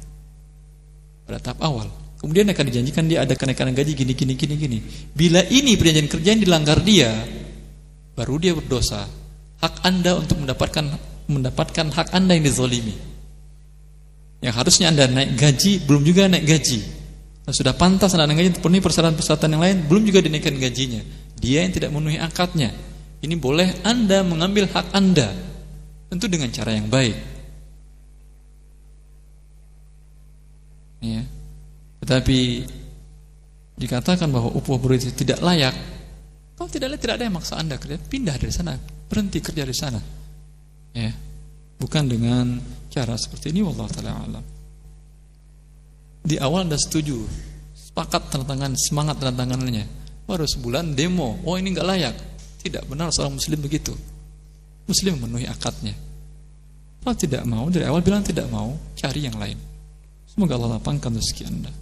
pada tahap awal. Kemudian akan dijanjikan dia ada kenaikan gaji gini. Bila ini perjanjian kerja yang dilanggar dia, baru dia berdosa. Hak Anda untuk mendapatkan hak Anda yang dizalimi. Yang harusnya Anda naik gaji, belum juga naik gaji. Dan sudah pantas Anda naik gaji, terpenuhi persyaratan-persyaratan yang lain, belum juga dinaikkan gajinya. Dia yang tidak memenuhi akadnya. Ini boleh Anda mengambil hak Anda, tentu dengan cara yang baik. Ya. Tetapi dikatakan bahwa upah buruh itu tidak layak. Kalau tidak layak, tidak ada yang maksa Anda kerja, pindah dari sana, berhenti kerja di sana. Ya. Bukan dengan cara seperti ini, wallahu taala alam. Di awal Anda setuju, sepakat tanda tangan, semangat tanda tangannya. Baru sebulan demo, oh ini enggak layak. Tidak benar seorang muslim begitu. Muslim memenuhi akadnya. Kalau tidak mau, dari awal bilang tidak mau, cari yang lain. Semoga Allah lapangkan rezeki Anda.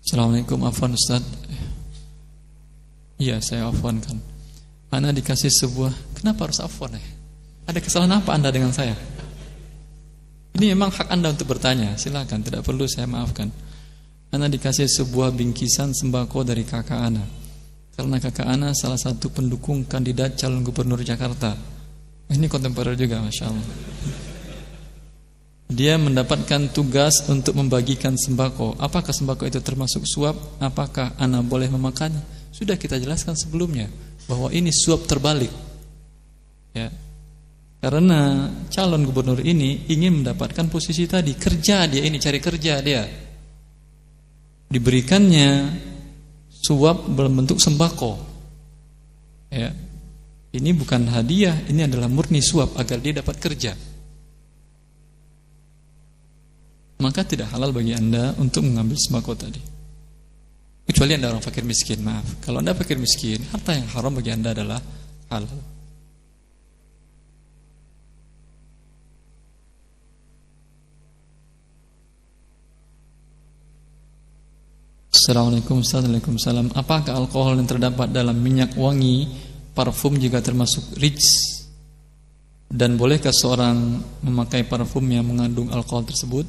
Assalamualaikum, afwan Ustaz. Iya, saya afwankan. Ana dikasih sebuah, kenapa harus afwan ya? Ada kesalahan apa Anda dengan saya? Ini memang hak Anda untuk bertanya, silakan, tidak perlu saya maafkan. Ana dikasih sebuah bingkisan sembako dari kakak Ana. Karena kakak Ana salah satu pendukung kandidat calon gubernur Jakarta. Ini kontemporer juga, Masya Allah. Dia mendapatkan tugas untuk membagikan sembako. Apakah sembako itu termasuk suap? Apakah Ana boleh memakannya? Sudah kita jelaskan sebelumnya bahwa ini suap terbalik. Ya. Karena calon gubernur ini ingin mendapatkan posisi tadi, kerja dia ini, cari kerja dia. Diberikannya suap dalam bentuk sembako. Ya. Ini bukan hadiah, ini adalah murni suap agar dia dapat kerja. Maka tidak halal bagi Anda untuk mengambil sembako tadi. Kecuali Anda orang fakir miskin, maaf. Kalau Anda fakir miskin, harta yang haram bagi Anda adalah halal. Assalamualaikum warahmatullahi wabarakatuh. Apakah alkohol yang terdapat dalam minyak wangi parfum juga termasuk rijs? Dan bolehkah seorang memakai parfum yang mengandung alkohol tersebut?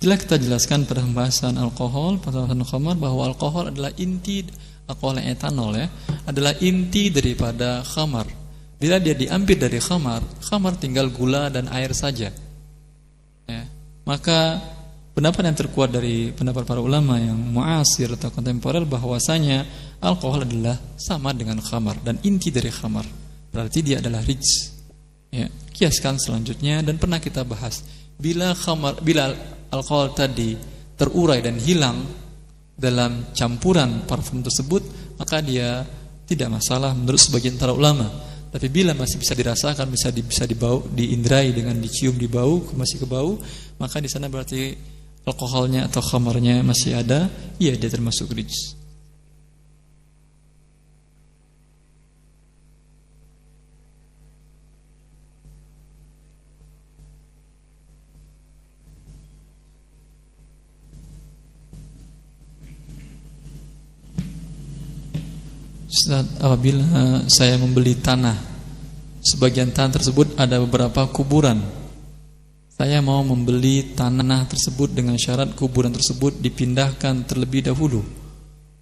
Telah kita jelaskan pada pembahasan alkohol, pembahasan khamar, bahwa alkohol adalah inti, alkohol yang etanol ya, adalah inti daripada khamar. Bila dia diambil dari khamar, khamar tinggal gula dan air saja. Ya. Maka pendapat yang terkuat dari pendapat para ulama yang muasir atau kontemporer bahwasanya alkohol adalah sama dengan khamar dan inti dari khamar. Berarti dia adalah rijs. Ya. Kiaskan selanjutnya dan pernah kita bahas. Bila alkohol tadi terurai dan hilang dalam campuran parfum tersebut, maka dia tidak masalah menurut sebagian para ulama. Tapi bila masih bisa dirasakan, bisa dibau, diindrai dengan dicium di bau, masih ke bau, maka di sana berarti alkoholnya atau khamarnya masih ada, iya dia termasuk rijs. Ustaz, apabila saya membeli tanah, sebagian tanah tersebut ada beberapa kuburan. Saya mau membeli tanah tersebut dengan syarat kuburan tersebut dipindahkan terlebih dahulu.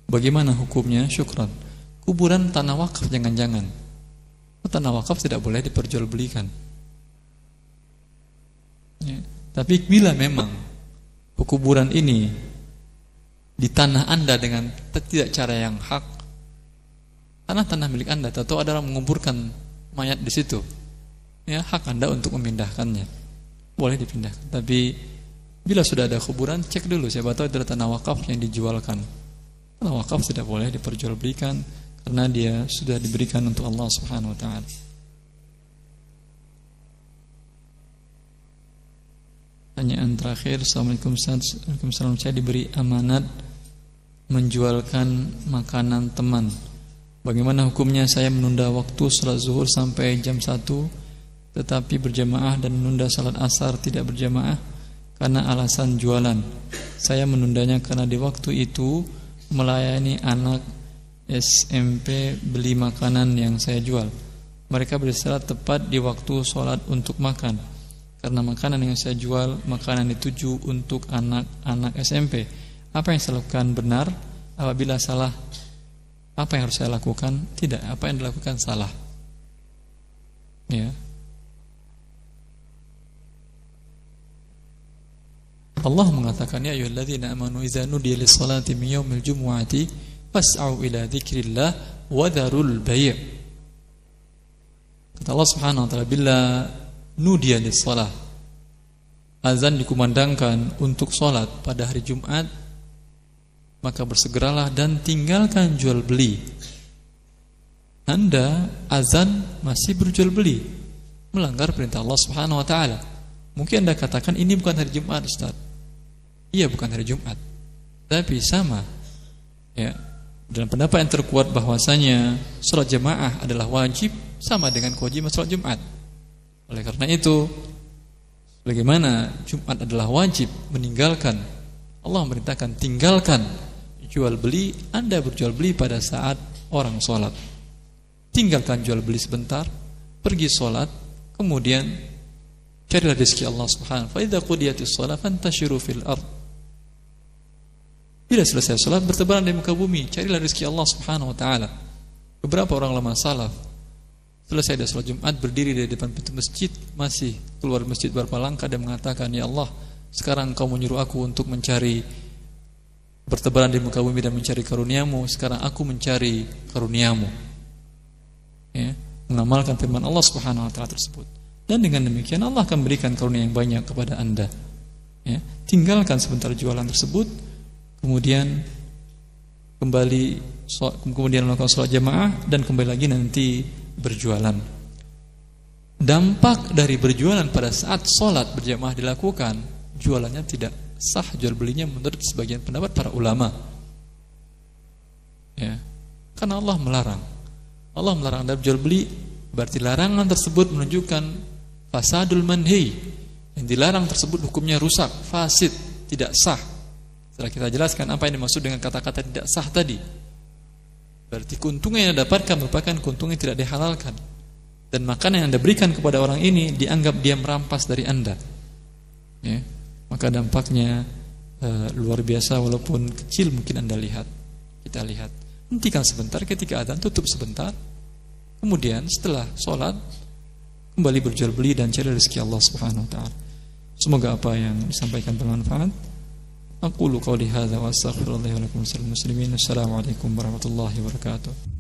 Bagaimana hukumnya? Syukran. Kuburan tanah wakaf jangan-jangan. Tanah wakaf tidak boleh diperjualbelikan. Ya. Tapi bila memang kuburan ini di tanah Anda dengan tidak cara yang hak, tanah milik Anda, atau ada orang menguburkan mayat di situ, ya hak Anda untuk memindahkannya, boleh dipindahkan. Tapi bila sudah ada kuburan, cek dulu siapa tahu ada tanah wakaf yang dijualkan. Tanah wakaf tidak boleh diperjualbelikan karena dia sudah diberikan untuk Allah Subhanahu Wa Taala. Pertanyaan terakhir, Assalamualaikum Ustaz. Waalaikumsalam. Saya diberi amanat menjualkan makanan teman. Bagaimana hukumnya saya menunda waktu salat zuhur sampai jam 1 tetapi berjamaah dan menunda salat asar tidak berjamaah karena alasan jualan. Saya menundanya karena di waktu itu melayani anak SMP beli makanan yang saya jual. Mereka beristirahat tepat di waktu sholat untuk makan. Karena makanan yang saya jual makanan dituju untuk anak-anak SMP. Apa yang saya lakukan benar? Apabila salah, apa yang harus saya lakukan? Tidak, apa yang dilakukan salah. Ya. Allah mengatakan, ya ayyuhalladzina amanu idza nudiya lis-salati min yaumil jumu'ati fas'au ila dzikrillah wa dharul bai'. Kata Allah Subhanahu wa taala, bila nudiya lis-salah, azan dikumandangkan untuk salat pada hari Jumat, maka bersegeralah dan tinggalkan jual beli. Anda azan masih berjual beli, melanggar perintah Allah Subhanahu wa taala. Mungkin Anda katakan ini bukan hari Jumat, Ustaz. Iya, bukan hari Jumat. Tapi sama. Ya. Dan pendapat yang terkuat bahwasanya salat jamaah adalah wajib sama dengan kewajiban salat Jumat. Oleh karena itu, bagaimana Jumat adalah wajib, meninggalkan, Allah memerintahkan tinggalkan jual beli. Anda berjual beli pada saat orang sholat, tinggalkan jual beli sebentar, pergi sholat, kemudian carilah rezeki Allah Subhanahu wa ta'ala. Fa idza qudiyatis shalah fantashiru fil ard. Bila selesai sholat, bertebaran di muka bumi, carilah rezeki Allah Subhanahu wa ta'ala. Beberapa orang lama salaf selesai dari sholat Jumat, berdiri di depan pintu masjid, masih keluar masjid beberapa langkah dan mengatakan, ya Allah, sekarang Engkau menyuruh aku untuk mencari bertebaran di muka bumi dan mencari karuniamu. Sekarang aku mencari karuniamu, ya, mengamalkan firman Allah Subhanahu wa ta'ala tersebut. Dan dengan demikian Allah akan berikan karunia yang banyak kepada Anda, ya. Tinggalkan sebentar jualan tersebut, kemudian kemudian melakukan sholat jamaah dan kembali lagi nanti berjualan. Dampak dari berjualan pada saat sholat berjamaah dilakukan, jualannya tidak sah, jual belinya menurut sebagian pendapat para ulama, ya, karena Allah melarang. Allah melarang Anda jual beli, berarti larangan tersebut menunjukkan fasadul manhi. Yang dilarang tersebut hukumnya rusak, fasid, tidak sah. Setelah kita jelaskan apa yang dimaksud dengan kata-kata tidak sah tadi, berarti keuntungan yang Anda dapatkan merupakan keuntungan yang tidak dihalalkan, dan makanan yang Anda berikan kepada orang ini dianggap dia merampas dari Anda, ya. Maka dampaknya luar biasa, walaupun kecil mungkin Anda lihat, kita lihat. Hentikan sebentar ketika adzan, tutup sebentar, kemudian setelah sholat kembali berjual beli dan cari rezeki Allah Subhanahu wa ta'ala. Semoga apa yang disampaikan bermanfaat. Aqulu qawli hadza wa astaghfirullaha wa lakum wa lil muslimin. Assalamualaikum warahmatullahi wabarakatuh.